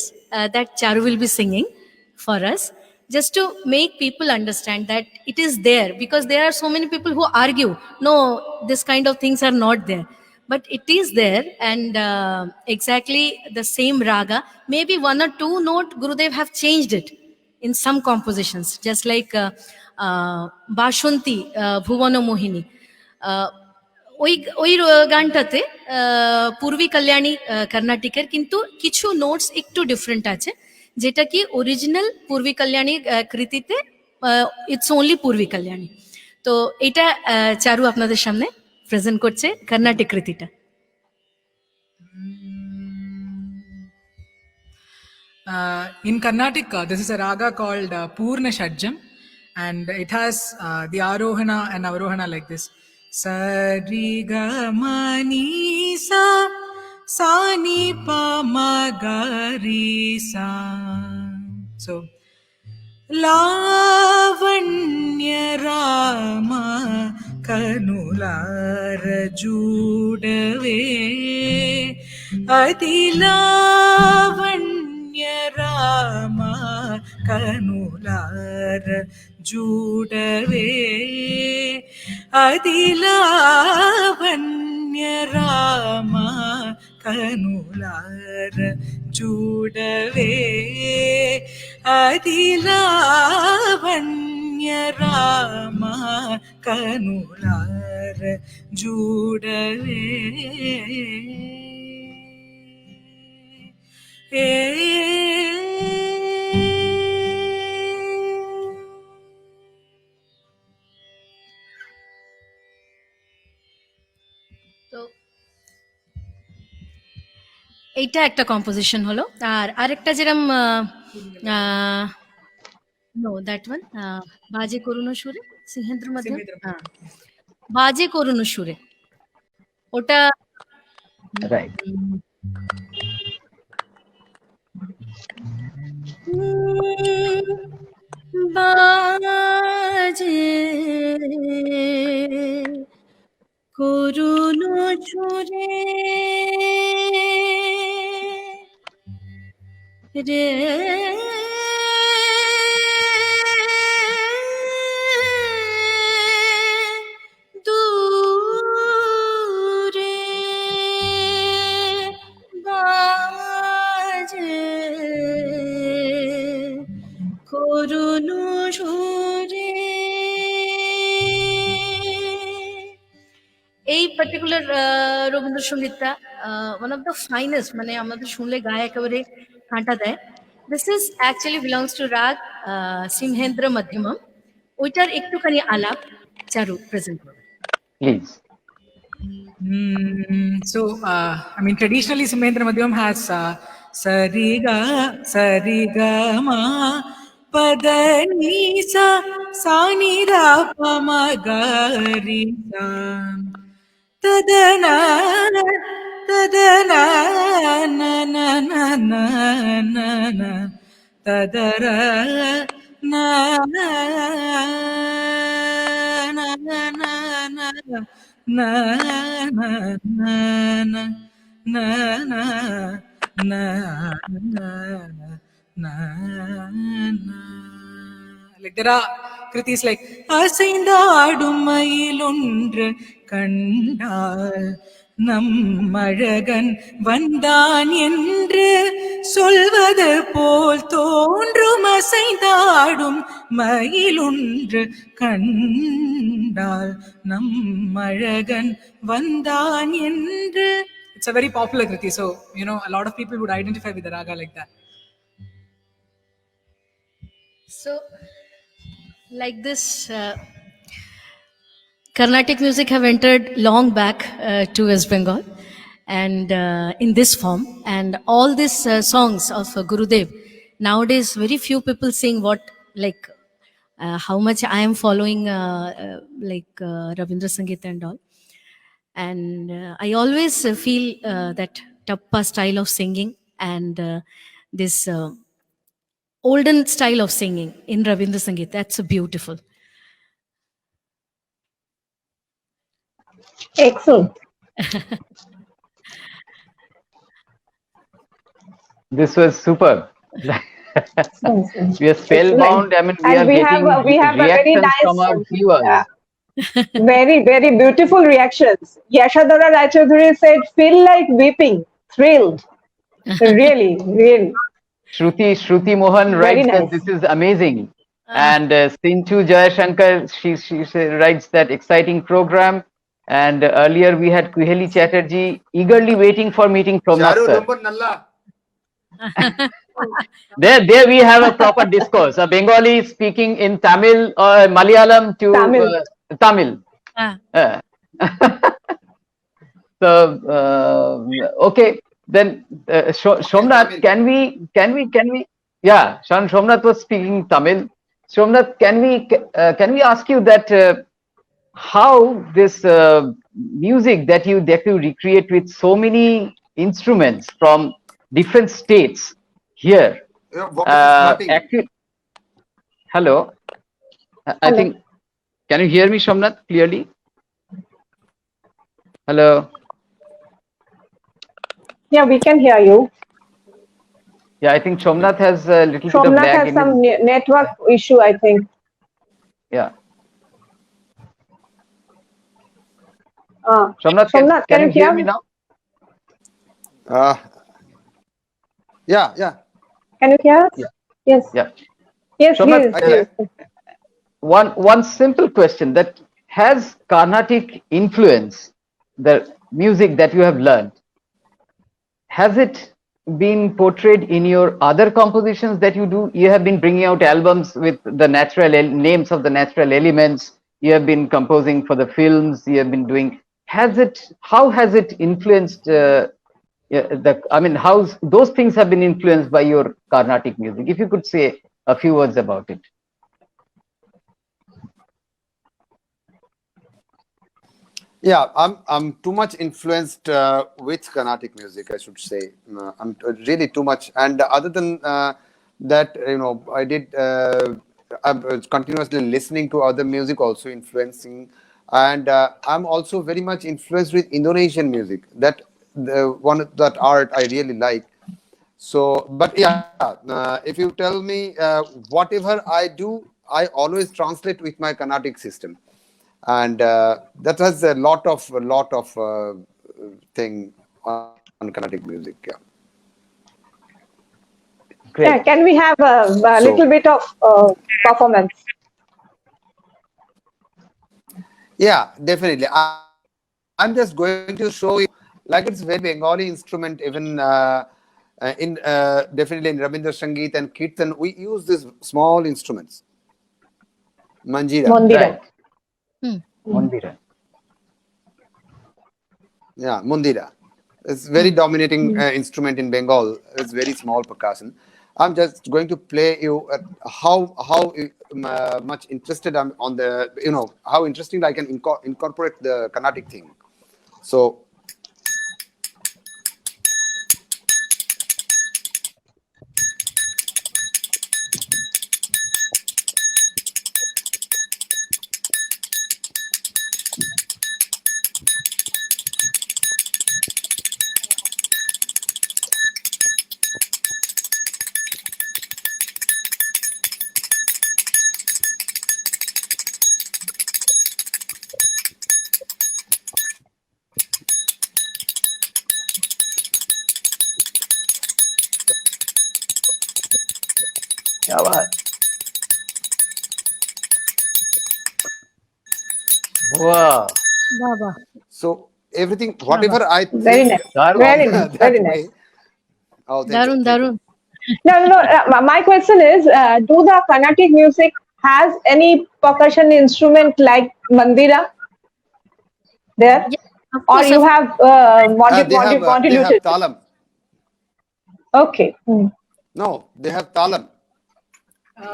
that Charu will be singing for us, just to make people understand that it is there, because there are so many people who argue, no, this kind of things are not there. But it is there, and exactly the same raga, maybe one or two note Gurudev have changed it in some compositions, just like Bashanti, Bhuvana Mohini. ওই ওই গানটাতে পূর্বী কল্যাণী কর্ণাটিকের, কিন্তু কিছু notes একটু different আছে, যেটা কি original Purbi Kalyani কৃতিতে it's only Purbi Kalyani. তো এটা চারু আপনাদের সামনে প্রেজেন্ট করছে Carnatic কৃতিটা। In Carnatic, this is a raga called Purna Shadjam, and it has the Arohana and Avarohana like this. Sa ri ga ma ni sa, sa ni pa ma ga ri sa. So, Lavanya Rama Kanulara Judave, Adi Lavanya Rama Kanulara Judave, Adi Lavanya Rama Kanulara Judave, Adi Lavanya Rama Kanulara Judave. তো এইটা একটা composition হলো, আর আরেকটা যেরকম know that one, বাজে করুণ সুরে, সিংহেন্দ্র মধ্যে, হ্যাঁ বাজে করুণ সুরে, ওটা Right. বাজে করুণ সুরে রে দূরে বাজে করুণ সুরে। এই পার্টিকুলার রবীন্দ্রসঙ্গীতটা ওয়ান অফ দ্য ফাইনেস্ট, মানে আমাদের শুনলে গায়ে একেবারে কাঁটা দেয়। This is actually belongs to raag Simhendra Madhyamam. ওইটার একটুখানি আলাপ চারু প্রেজেন্ট করবে, Please. So, I mean, traditionally, Simhendra Madhyam has Sariga ma pada ni sa sa ni da pa ma ga ri sa tadana tadana na na na na na na tadara na na na na na na na na na na na na na na. Like there are kritis like அசைந்தாடும் மயிலொன்று கண்டால் நம்மழகன் வந்தான் என்று சொல்வது போல் தோன்றும், அசைந்தாடும் மயிலொன்று கண்டால் நம்மழகன் வந்தான் என்று. It's a very popular kriti, so you know a lot of people would identify with the raga like that. So like this Carnatic music have entered long back to West Bengal, and in this form, and all these songs of Gurudev. Nowadays, very few people sing what like how much I am following Rabindra Sangeet and all, and I always feel that tappa style of singing and this olden style of singing in Rabindra Sangeet. That's so beautiful. Excellent. This was superb. We are spellbound. I mean, And we are we have getting a very reactions nice, from our viewers. yeah, very, very beautiful reactions. Yashadhara Raichaudhuri said, feel like weeping, thrilled. Really, really. Shruti Mohan Very writes that nice. this is amazing. And Sintu Jayashankar, she writes that exciting program. And earlier we had Kuheli Chatterjee eagerly waiting for meeting Somnath Charu sir. number nalla. There we have a proper discourse. A Bengali speaking in Tamil or Malayalam to Tamil. Tamil. Ah. So okay, then Somnath, can we? Yeah, Somnath was speaking Tamil. Somnath, can we ask you that how this music that you recreate with so many instruments from different states here? Your voice is cutting. Actually, hello. I Hello. think. Can you hear me, Somnath, clearly? Hello. Yeah, we can hear you. Yeah, I think Somnath has a little bit of Somnath lag has in some his, network issue, I think. yeah. Somnath, Somnath, can you hear me now? Yeah. Can you hear us? Yeah. Yes. Yeah. Yes, Somnath, please. one simple question: that has Carnatic influence the music that you have learned? Has it been portrayed in your other compositions that you do? You have been bringing out albums with the natural names of the natural elements. You have been composing for the films. You have been doing. How has it influenced? How those things have been influenced by your Carnatic music? If you could say a few words about it. Yeah, I'm too much influenced with Carnatic music, I should say. I'm really too much. And other than that, I did. I'm continuously listening to other music, also influencing, and I'm also very much influenced with Indonesian music. That that art I really like. So, but yeah, if you tell me whatever I do, I always translate with my Carnatic system, and that has a lot of thing on Carnatic music. Yeah. Great. Yeah, can we have a little bit of performance? Yeah, definitely. I'm just going to show you, like it's very Bengali instrument, even definitely in Rabindra Sangeet and Kirtan, we use these small instruments. Manjira. Mondira. Right. Mondira. Yeah, Mundira. It's very dominating instrument in Bengal. It's very small percussion. I'm just going to play you how much interested I'm on the, how interesting I can incorporate the Carnatic thing. So, क्या बात? Wow. Baba. so everything, whatever I Very think nice. Darun. Very nice. that Very way. nice. Oh, thank you, Darun, thank you. Darun. No. My question is, do the Carnatic music has any percussion instrument like Mandira? there? Yeah, of Or course, you of have They have contributed? talam. Okay. No, they have talam.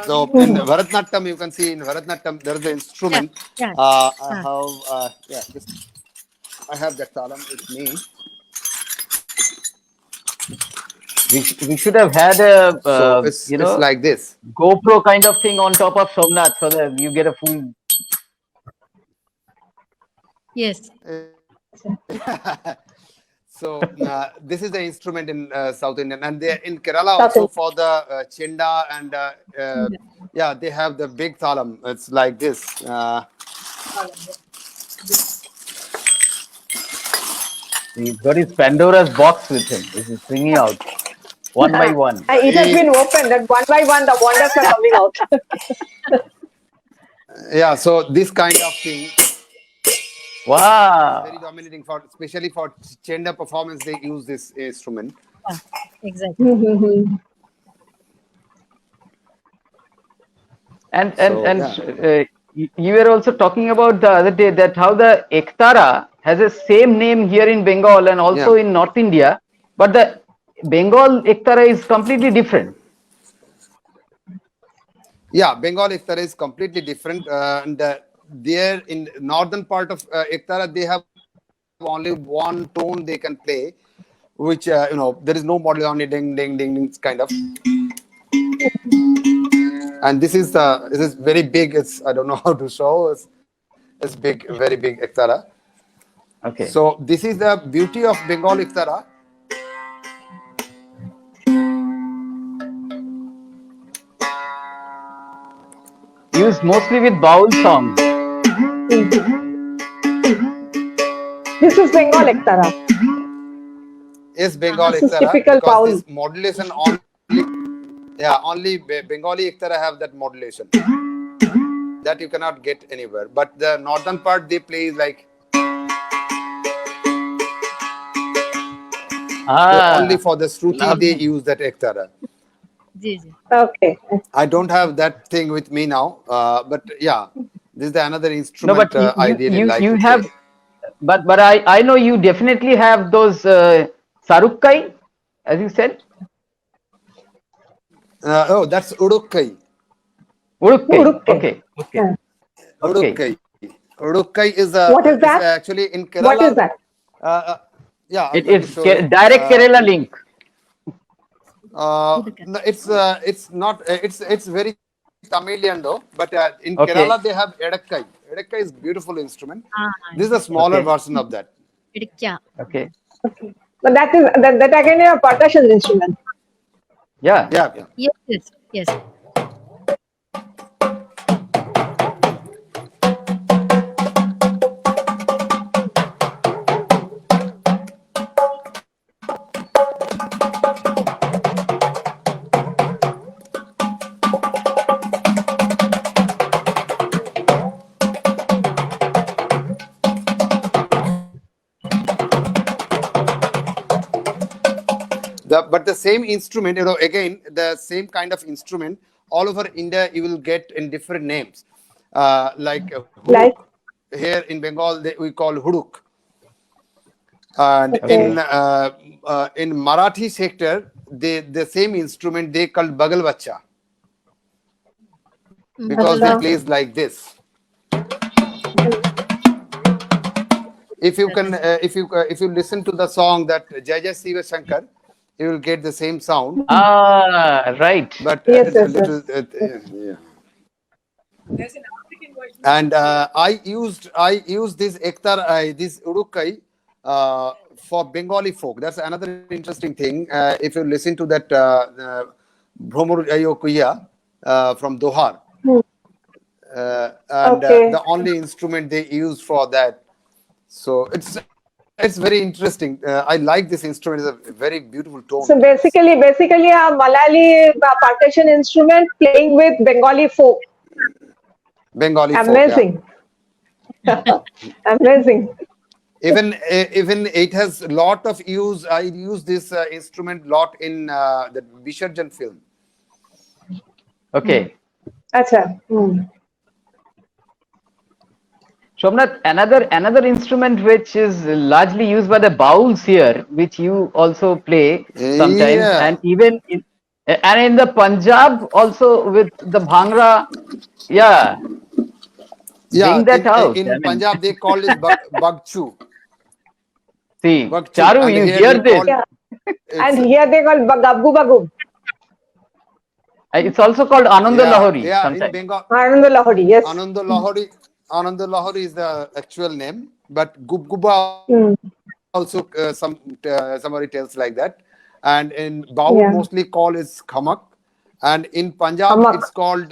So in Bharatnatyam, you can see in Bharatnatyam there is an yeah, instrument. yeah. I have I have that talam with me. We should have had a So it's like this. GoPro kind of thing on top of Somnath so that you get a full. Yes. So this is the instrument in South Indian, and they in Kerala South also for the chenda and yeah, they have the big thalam. It's like this. He's got his Pandora's box with him. This is bringing out one by one. It has been opened, and one by one the wonders are coming out. Yeah, so this kind of thing. Wow. Very dominating for, especially for chenda performance. They use this instrument. Yeah, exactly. And you were also talking about the other day that how the Ektara has a same name here in Bengal and also in North India, but the Bengal Ektara is completely different. Yeah, Bengal Ektara is completely different, and there in northern part of Ektara they have only one tone they can play, which there is no model, only ding ding ding ding kind of. And this is very big. I don't know how to show. It's big, very big Ektara. Okay. So this is the beauty of Bengal Ektara. Used mostly with baul songs. This is Bengal Ektara. Is Bengal This is Ektara typical because baul. this modulation only Bengali Ektara have that modulation that you cannot get anywhere. But the northern part they play like only for the Shruti they use that Ektara. Okay. I don't have that thing with me now, but yeah, this is another No, instrument but I really like you to have, play. but I know you definitely have those Sarukkai, as you said. Oh, that's Udukkai. Udukkai. Okay. Yeah. Udukkai. Udukkai is What is that? actually in Kerala. What is that? Yeah, It's direct Kerala link. No, it's not. It's very Tamilian though. But in Okay. Kerala they have Edakkai. Edakkai is beautiful instrument. This is a smaller version of that. Okay. But that again a percussion instrument. Yeah. Yeah. Yes. But the same instrument, again, the same kind of instrument all over India, you will get in different names. Like huduk. Here in Bengal, we call huduk. And in Marathi sector, the same instrument they call bagal bacha because they plays like this. If you can, if you listen to the song that Jai Jai Shiva Shankar, you will get the same sound. Right. But Yes. yeah. There's an African version. And I used this Ektar, this Udukkai for Bengali folk. That's another interesting thing. If you listen to that Bhromur Ayokuya from Dohar, and the only instrument they use for that. So it's very interesting. I like this instrument. It's a very beautiful tone. So basically a Malayali percussion instrument playing with Bengali folk. Bengali folk. Amazing. Amazing. Even it has a lot of use. I use this instrument lot in the Visarjan film. Okay. Acha. Shobnath, another instrument which is largely used by the bowls here, which you also play sometimes, Yeah. and even in the Punjab also with the bhangra, yeah, Yeah, bring that out. in I mean, Punjab they call it bagchu. see, Bagchu. Charu, And you here hear we this? call Yeah. it's And here they call Gabbu Bagu. It's also called Ananda Lahori yeah, in sometimes. Bengal. Ananda Lahori, yes. Ananda Lahori is the actual name, but Gubguba Hmm. also somebody tells like that. And in Baul Yeah. mostly call is Khamak, and in Punjab Hamak. it's called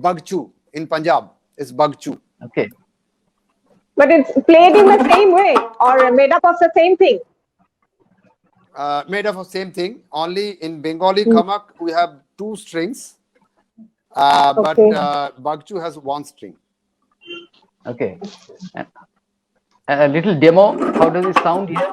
Bagchu. In Punjab it's Bagchu. Okay. But it's played in the same way or made up of the same thing. Made up of same thing. Only in Bengali Khamak we have 2 strings, but Okay. Bagchu has 1 string. Okay. A little demo. How does it sound here?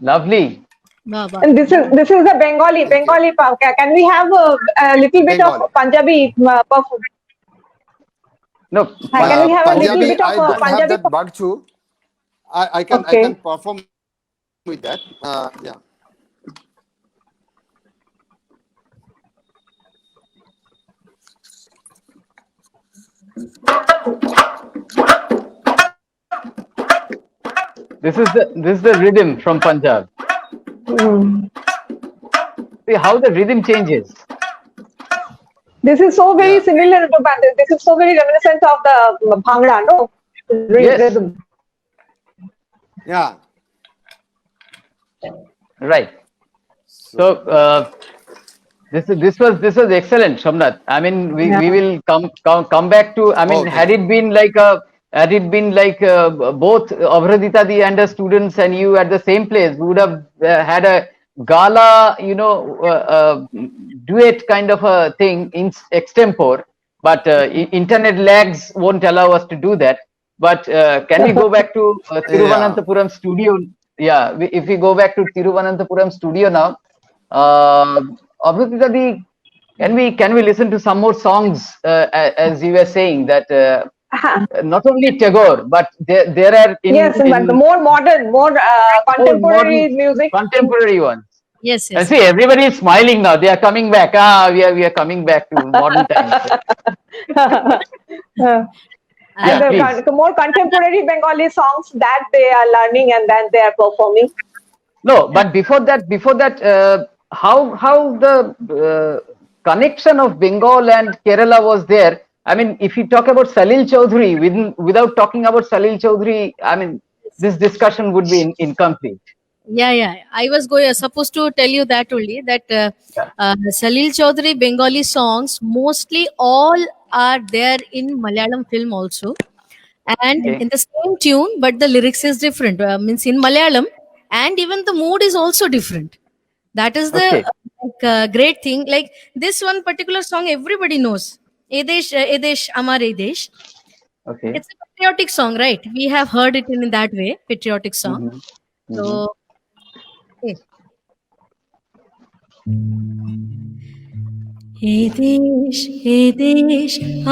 Lovely. Baba. And this is the Bengali. Can we have a little bit Bengali. of Punjabi perform? No, Can we have a little Punjabi, bit of I don't have Punjabi? that Bagchu. I can Okay. perform with that. Yeah. this is the rhythm from Punjab. Hmm. See how the rhythm changes. This is so very Yeah. similar to this is so very reminiscent of the Bhangra, no? Yes. Rhythm. Yeah. Right. So this was excellent, Shobnath. I mean, we will come back to. I mean, Okay. had it been like both Abhradita di and the students and you at the same place, we would have had a gala, duet kind of a thing in extempore. But internet lags won't allow us to do that. But can we go back to Thiruvananthapuram studio? Yeah, if we go back to Thiruvananthapuram studio now, Abhradita di, can we listen to some more songs as you were saying that not only Tagore but there are But the more modern, more contemporary modern, music. contemporary ones. Yes, And yes. see, everybody is smiling now. They are coming back. We are coming back to modern times. And please. the more contemporary Bengali songs that they are learning and then they are performing. No, but before that, how the connection of Bengal and Kerala was there? I mean, if you talk about Salil Chaudhary, without talking about Salil Chaudhary, I mean, this discussion would be incomplete. Yeah. I was supposed to tell you that only, that Salil Chaudhary Bengali songs mostly all are there in Malayalam film also, and Okay. in the same tune, but the lyrics is different. Means in Malayalam, and even the mood is also different. That is the Okay. great thing. Like this one particular song, everybody knows. Edesh, Edesh, Amar Edesh. Okay. It's a patriotic song, right? We have heard it in that way, patriotic song. Mhm. So, okay. এদেশ এদেশ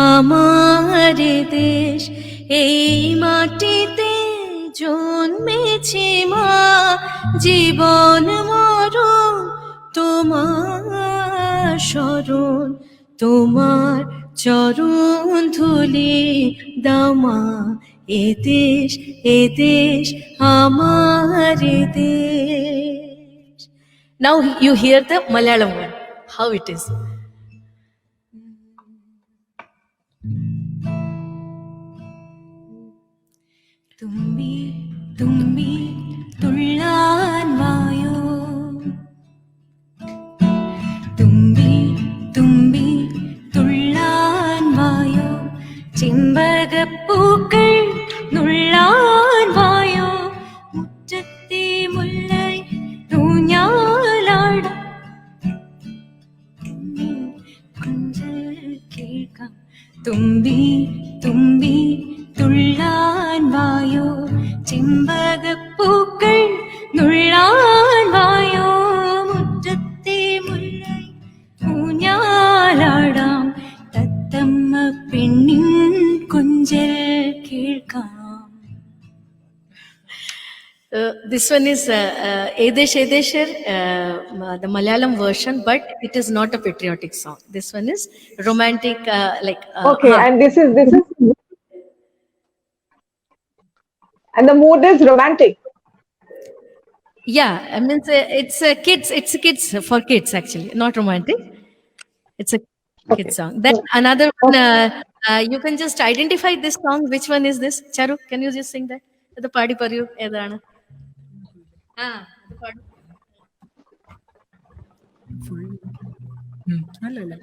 আমার দেশ, এই মাটিতে জন্মেছে মা, জীবন মরণ তোমার শরণ, তোমার চরণ ধুলি দাও মা, এদেশ আমার দেশ. Now you hear the Malayalam one, how it is. തുമ്പി തുമ്പി തുള്ളാൻ വായോ, തുമ്പി തുമ്പി തുള്ളാൻ വായോ, ചെമ്പകപ്പൂക്കൾ നുള്ളാൻ വായോ, മുറ്റത്തെ മുല്ലൈ ഊഞ്ഞാലാടാം, കൊഞ്ചൽ കേൾക്കാം. തുമ്പി തുമ്പി തുള്ളാൻ വായോ, ചെമ്പകപ്പൂക്കൾ നുള്ളാൻ വായോ, മുറ്റത്തെ മുല്ലൈ ഊഞ്ഞാലാടാം, തത്തമ്മ പെണ്ണിൻ കൊഞ്ചൽ കേൾക്കാം. This one is Edesh Edeshar, the Malayalam version, but it is not a patriotic song. This one is romantic, like. Okay, and this is and the mood is romantic. Yeah, I mean it's a kids. It's a kids for kids actually, not romantic. It's a kids song. Then another one, you can just identify this song. Which one is this? Charu, can you just sing that? The party paru edana. അല്ല അല്ല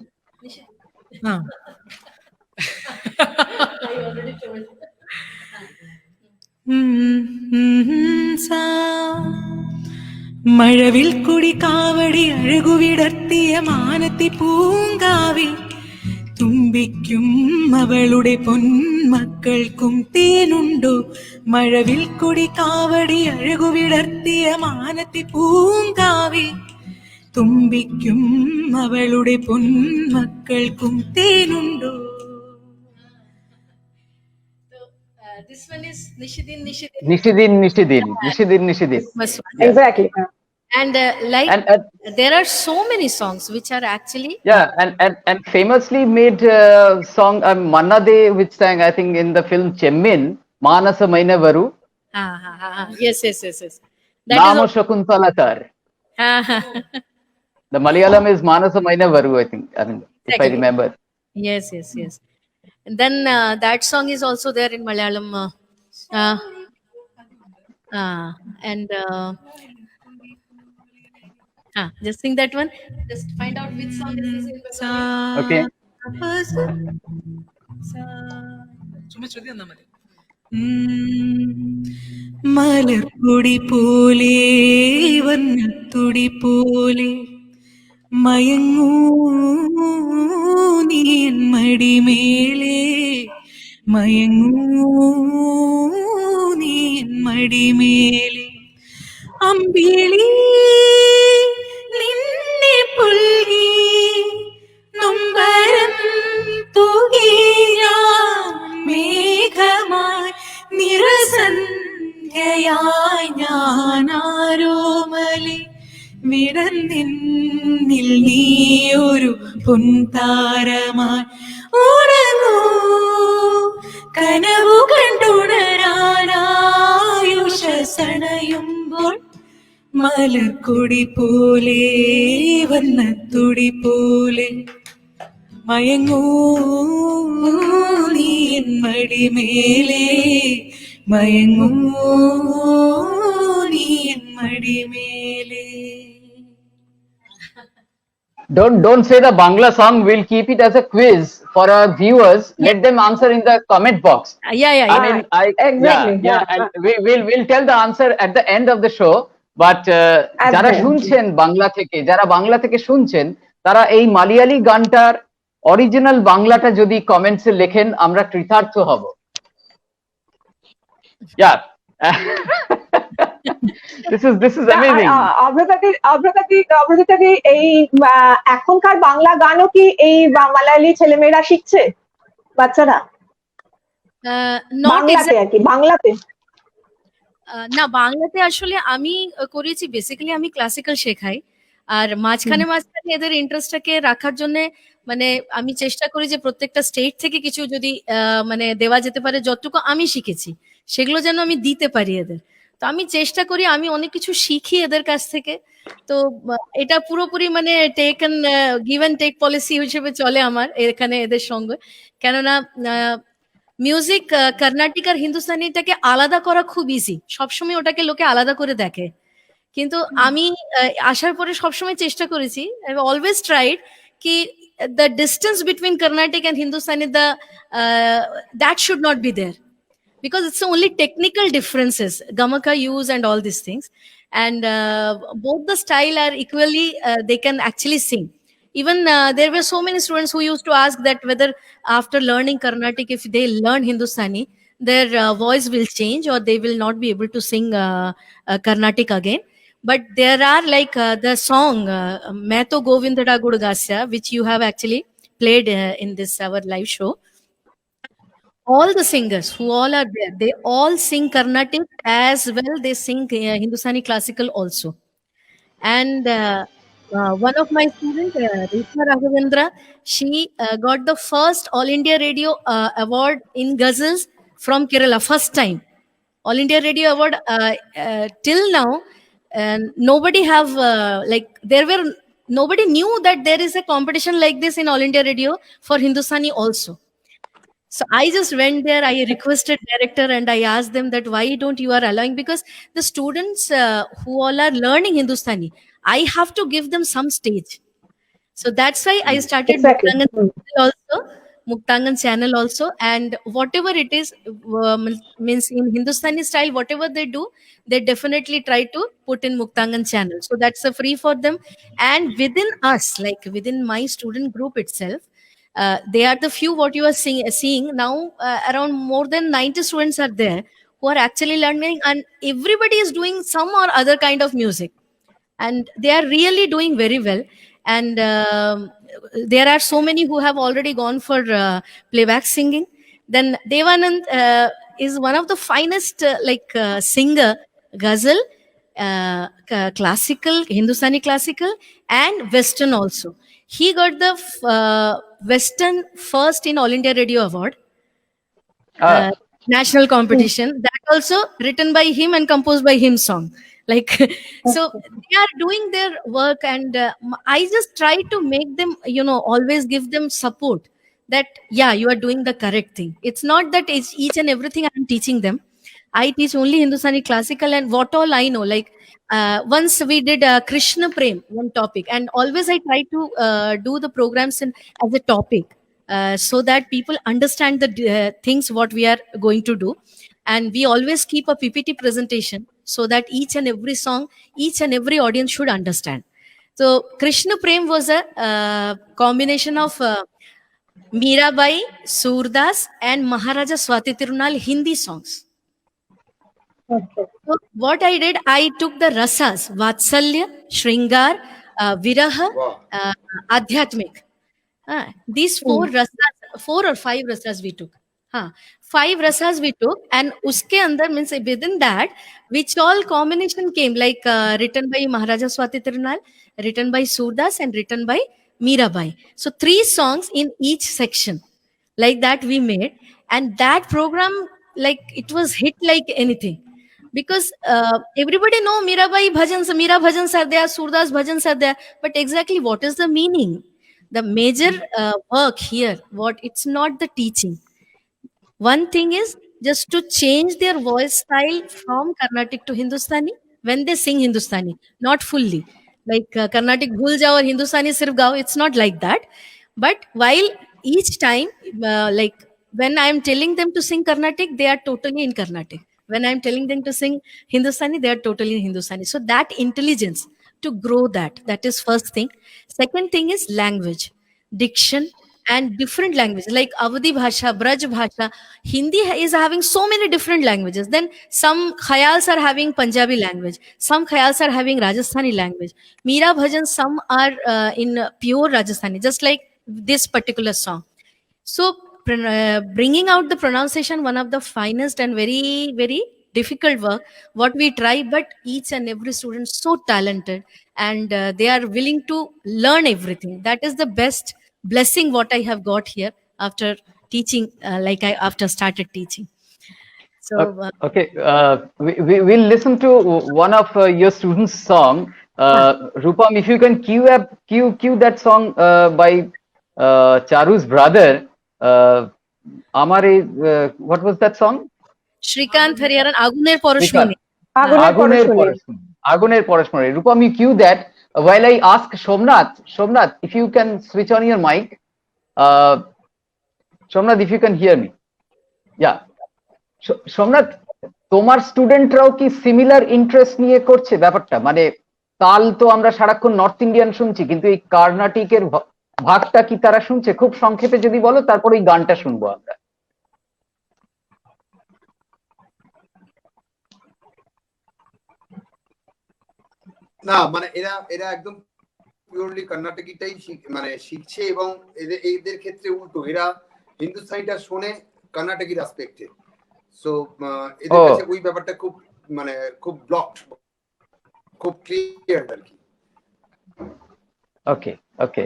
ആ മഴവിൽ കുടി കാവടി അഴകുവിടർത്തിയ മാനത്തി പൂങ്കാവി, തുമ്പിക്കും അവളുടെ പൊന്മക്കൾക്കും തേനുണ്ടോ, മഴവിൽ കുടി കാവടി അഴകുവിടർത്തിയ മാനത്തി പൂങ്കാവി, തുമ്പിക്കും അവളുടെ പൊന്മക്കൾക്കും തേനുണ്ടോ. This one is Nishidin. Christmas one. Exactly. And there are so many songs which are actually and famously made song Manna De, which sang I think in the film Chemmin, Manasa Maina Varu, yes. That Namo is Shakuntalakar. The Malayalam is Manasa Maina Varu, I think. I mean, if I Exactly. remember. yes. And then that song is also there in Malayalam. And just sing that one. Just find out which song is this in Bengali. Okay. ചുമ്മാ ശ്രുതി തന്നാ മതി. മലർപ്പൊടി പോലെ വന്നത്തുടി പോലെ മയങ്ങൂ നീ N മടിമേലേ, മയങ്ങൂ നീ N മടിമേലേ, അമ്പിളി നിന്നെ പുൽകി നൊമ്പരം തൂകി ഞാൻ മേഘമായി നിറസന്ധ്യയായി ഞാനാരോമലി, വിടന്നിന്നിൽ നീയൊരു പൊൻതാരമായി ഉണർന്നു, കനവു കണ്ടുണരാനായുഷണയുമ്പോൾ, മലർക്കൊടി പോലെ വന്നത്തുടി പോലെ മയങ്ങൂ നീ എൻ മടിമേലേ, മയങ്ങൂ നീ N മടിമേലേ. Don't say the Bangla song. We'll keep it as a quiz for our viewers. Let them answer in the comment box. Yeah. I mean, Exactly. Yeah. And we'll tell the answer at the end of the show. But যারা শুনছেন বাংলা থেকে শুনছেন, তারা এই মালয়ালি গানটার original বাংলাটা যদি কমেন্টসে লেখেন, আমরা কৃতার্থ হব। Yeah. This is amazing. অভ্রতাদি এই এখনকার বাংলা গানও কি এই মালায়ালি ছেলেমেয়েরা শিখছে, বাচ্চারা? Not বাংলাতে exactly. আর কি, বাংলাতে? না, বাংলাতে আসলে আমি করেছি বেসিক্যালি আমি ক্লাসিক্যাল শেখাই, আর মাঝখানে এদের ইন্টারেস্টটাকে রাখার জন্য মানে আমি চেষ্টা করি যে প্রত্যেকটা স্টেট থেকে কিছু যদি মানে দেওয়া যেতে পারে, যতটুকু আমি শিখেছি সেগুলো যেন আমি দিতে পারি এদের। তো আমি চেষ্টা করি আমি অনেক কিছু শিখি এদের কাছ থেকে। তো এটা পুরোপুরি মানে take and give and take policy হিসেবে চলে আমার এখানে এদের সঙ্গে। কেননা মিউজিক কর্ণাটিক আর হিন্দুস্তানিটাকে আলাদা করা খুব ইজি, সবসময় ওটাকে লোকে আলাদা করে দেখে। কিন্তু আমি আসার পরে সবসময় চেষ্টা করেছি, আই অলওয়েজ ট্রাইড কি the distance between Carnatic and Hindustani, that should not be there, because it's only technical differences, gamaka use and all these things, and both the style are equally, they can actually sing. Even there were so many students who used to ask that whether after learning Carnatic, if they learn Hindustani, their voice will change or they will not be able to sing Carnatic again. But there are like the song Main To Govind Da Gud Gasya, which you have actually played in this our live show. All the singers who all are there, they all sing Carnatic as well. They sing Hindustani classical also. And one of my students, Rita Raghavendra, she got the first All India Radio award in ghazals from Kerala, first time. All India Radio Award. Till now, nobody have nobody knew that there is a competition like this in All India Radio for Hindustani also. So I just went there, I requested director and I asked them that why don't you are allowing, because the students who all are learning Hindustani, I have to give them some stage. So that's why I started Exactly. Muktangan channel also, and whatever it is, means in Hindustani style, whatever they do, they definitely try to put in Muktangan channel. So that's a free for them. And within us, like within my student group itself, they are the few what you are seeing now. Around more than 90 students are there who are actually learning, and everybody is doing some or other kind of music, and they are really doing very well. And there are so many who have already gone for playback singing. Then Devanand is one of the finest singer, ghazal, classical, Hindustani classical, and Western also. He got the Western first in All India Radio Award, national competition. That also written by him and composed by him song. Like, so they are doing their work, and I just try to make them, always give them support that, yeah, you are doing the correct thing. It's not that it's each and everything I'm teaching them. I teach only Hindustani classical and what all I know. Like once we did Krishna Prem, one topic, and always I try to do the programs as a topic, so that people understand the things what we are going to do. And we always keep a PPT presentation so that each and every song, each and every audience should understand. So Krishna Prem was a combination of Mirabai, Surdas, and Maharaja Swati Tirunal Hindi songs. Okay. So what I did, I took the rasas, Vatsalya, Shringar, Viraha, Adhyatmik. These four rasas, 4 or 5 rasas we took. 5 rasas we took, and uske andar, means within that, which all combination came, like written by Maharaja Swati Tirunal, written by Surdas, and written by Mirabai. So 3 songs in each section, like that we made. And that program, like, it was hit like anything, because everybody know Mirabai bhajans, Mira bhajans are there, Surdas bhajans are there, but exactly what is the meaning? The major work here, it's not the teaching. One thing is just to change their voice style from Carnatic to Hindustani when they sing Hindustani, not fully. Like Carnatic bhul jao or Hindustani sirf gao, it's not like that. But while each time, like when I am telling them to sing Carnatic, they are totally in Carnatic. When I am telling them to sing Hindustani, they are totally in Hindustani. So that intelligence, to grow that is first thing. Second thing is language, diction, and different languages like Awadhi Bhasha, Braj Bhasha. Hindi is having so many different languages. Then some khayals are having Punjabi language, some khayals are having Rajasthani language. Meera bhajans, some are in pure Rajasthani, just like this particular song. So bringing out the pronunciation, one of the finest and very, very difficult work what we try, but each and every student so talented, and they are willing to learn everything. That is the best blessing what I have got here after teaching, after started teaching. So Okay, we'll listen to one of your students' song. Rupam, if you can cue that song by Charu's brother. What was that song? Shrikant Hariharan Aguner Porosmoni. আগুনের পরশমণি। Aguner Porosmoni. Rupam, you cue that while I ask Somnath. Somnath, if you can switch on your mic. Somnath, if you can hear me. Yeah. Somnath, তোমার স্টুডেন্টরাও কি similar interest নিয়ে করছে ব্যাপারটা? মানে তাল তো আমরা সারাক্ষণ নর্থ ইন্ডিয়ান শুনছি, কিন্তু এই কার্নাটিকের ভাগটা কি তারা শুনছে? খুব সংক্ষেপে যদি বলো, তারপর এই গানটা শুনবো আমরা। না, মানে এরা এরা একদম পিওরলি কর্ণাটকিটাই মানে শিখছে, এবং এদের ক্ষেত্রে উল্টো, এরা হিন্দুস্তানিটা শোনে কর্ণাটকির অ্যাসপেক্টে। সো এদের কাছে ওই ব্যাপারটা খুব মানে খুব ব্লকড, খুব ক্লিয়ার আর কি। ওকে ওকে,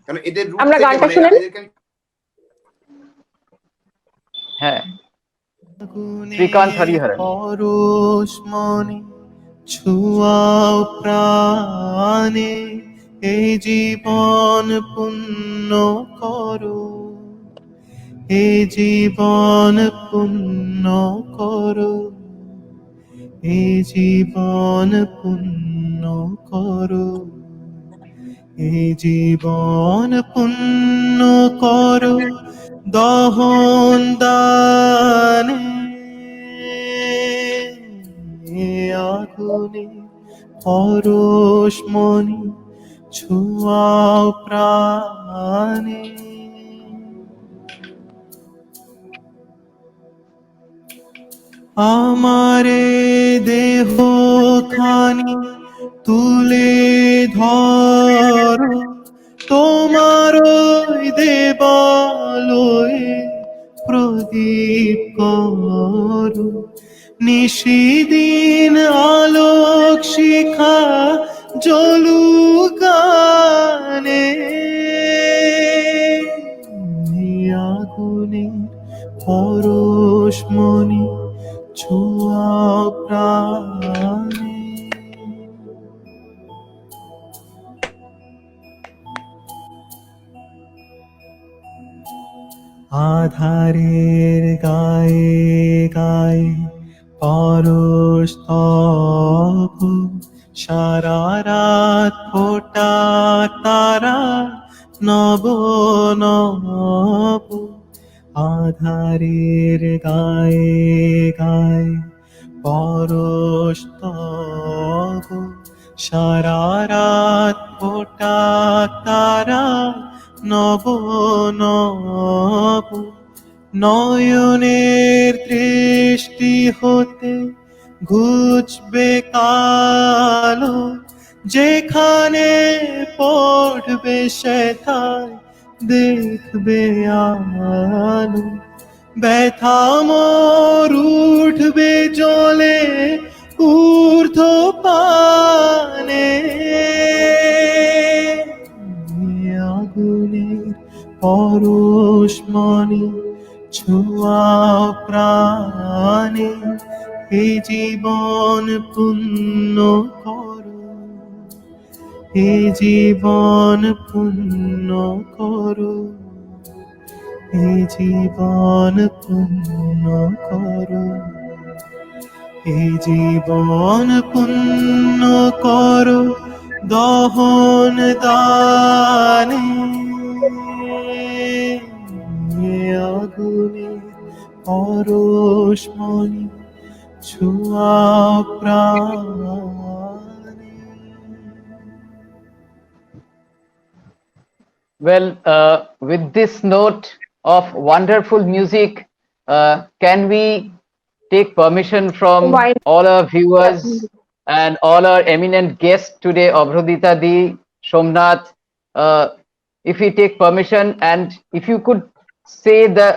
কারণ এদের আমরা গানটা শুনে হ্যাঁ, শ্রীকান্ত হরিহরন। পরশমণি ছুয়াও প্রাণে, এই জীবন পুণ্য করো, এই জীবন পুণ্য করো, এই জীবন পুণ্য করো, এই জীবন পুণ্য করো দহন দানে, আগুনে পরশমণি ছুয়াও প্রাণে। আমারে দেহ খানি তুলে ধরো, তোমার দেবালয়ে প্রদীপ করো, নিশিদিন আলোক শিখা জ্বলু গানে, আগুনে পরশমণি ছুয়াও প্রাণে। আধারের গায়ে গায়ে পরস্তব, সারা রাত ফোটা তারা নব নব, আধারের গায়ে গায়ে পরস্তব, সারা রাত ফোটা তারা নব নব, নয়নের দৃষ্টি হতে ঘুচবে কালো, যেখানে পড়বে সেথায় দেখবে আলো, ব্যথা মোর উঠবে জলে ঊর্ধ্ব পানে, আগুনের পরশমণি ছুয়াও প্রাণে, এই জীবন পুণ্য করো, এই জীবন পুণ্য করো, এই জীবন পুণ্য করো, এই জীবন পুণ্য করো দহন দানে, আগুনে পরশমণি ছুয়াও প্রাণে। Well, with this note of wonderful music, can we take permission from all our viewers and all our eminent guests today, Abrodita Di, Somnath, if we take permission, and if you could say the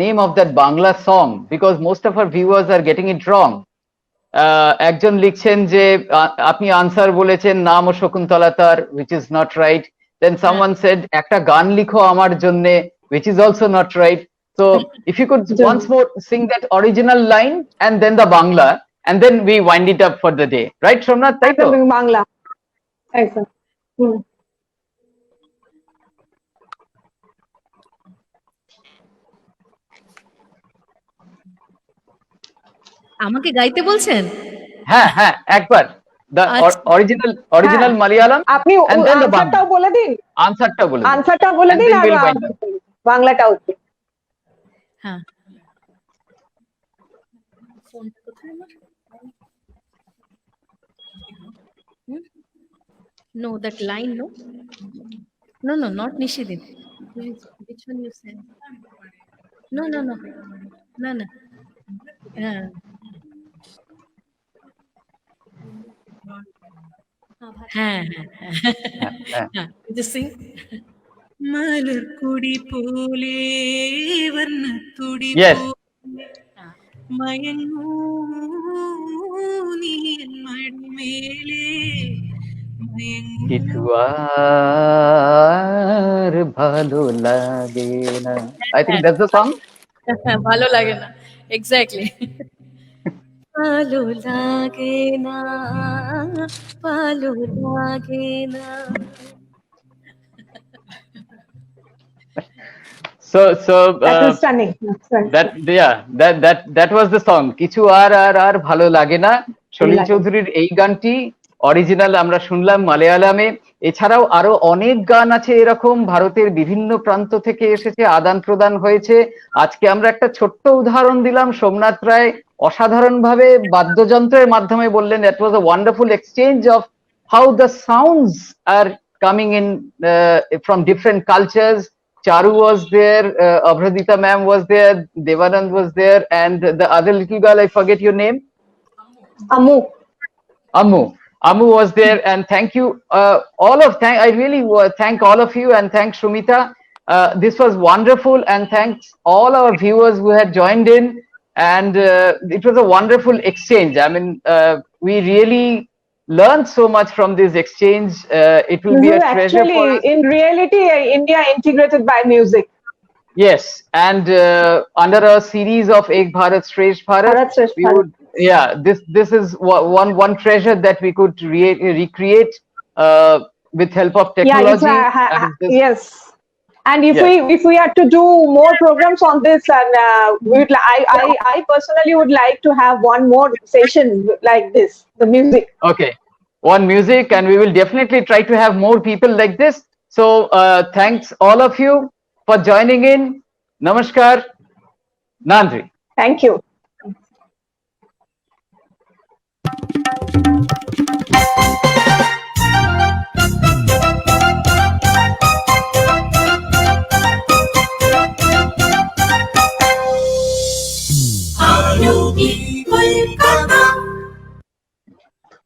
name of that Bangla song, because most of our viewers are getting it wrong. একজন লিখছেন যে আপনি answer বলেছেন নাম ও শকুন্তলা তার, which is not right. Then someone said একটা গান লিখো আমার জন্য, which is also not right. So if you could once more sing that original line and then the Bangla, and then we wind it up for the day, right, Somnath? তাই তো? বাংলা একদম আমাকে গাইতে বলছেন? হ্যাঁ হ্যাঁ একবার the আচ্ছা। original Malayalam আপনি and then the আনসারটাও Bangla. বলে দিন, আনসারটা বলে দিন। আনসারটা বলে And দিন then আর we'll wind up. বাংলাটাও দিন। হ্যাঁ। ফোনটা কোথায় আমার? No, that line, no? No, not Nishidin. Which one you said? No. Yeah. হ্যাঁ just sing. മലർ കൊടി പോലെ വർണ്ണത്തുടി Yes. മയങ്ങൂ നീ എൻ മടിമേലേ മയങ്ങൂ কিছু আর ভালো লাগে না। I think that's the song. ভালো লাগে না, এক্স্যাক্টলি। ভালো লাগে না ভালো লাগে না So That is stunning. that was the song. কিছু আর ভালো লাগে না। সলিল চৌধুরীর এই গানটি অরিজিনাল আমরা শুনলাম মালায়ালামে। এছাড়াও আরো অনেক গান আছে এরকম, ভারতের বিভিন্ন প্রান্ত থেকে এসেছে, আদান প্রদান হয়েছে। আজকে আমরা একটা ছোট্ট উদাহরণ দিলাম। সোমনাথ রায় অসাধারণভাবে বাদ্যযন্ত্রের মাধ্যমে বললেন, that was a wonderful exchange of how the sounds are coming in from different cultures. Charu was there, Abhradita ma'am was there, Devanand was there, and the other little girl, I forget your name. Amu was there, and thank you I really thank all of you, and thank Shumita. This was wonderful, and thanks all our viewers who had joined in, and it was a wonderful exchange. I mean, we really learned so much from this exchange. It will be a treasure for us. In reality, India integrated by music. Yes, and under a series of Ek Bharat Shresth Bharat, we would, this is one treasure that we could recreate with help of technology. Yes, and if we had to do more programs on this, and I personally would like to have one more session like this, the music. Okay, one music, and we will definitely try to have more people like this. So thanks all of you for joining in. Namaskar, Nandri. Thank you.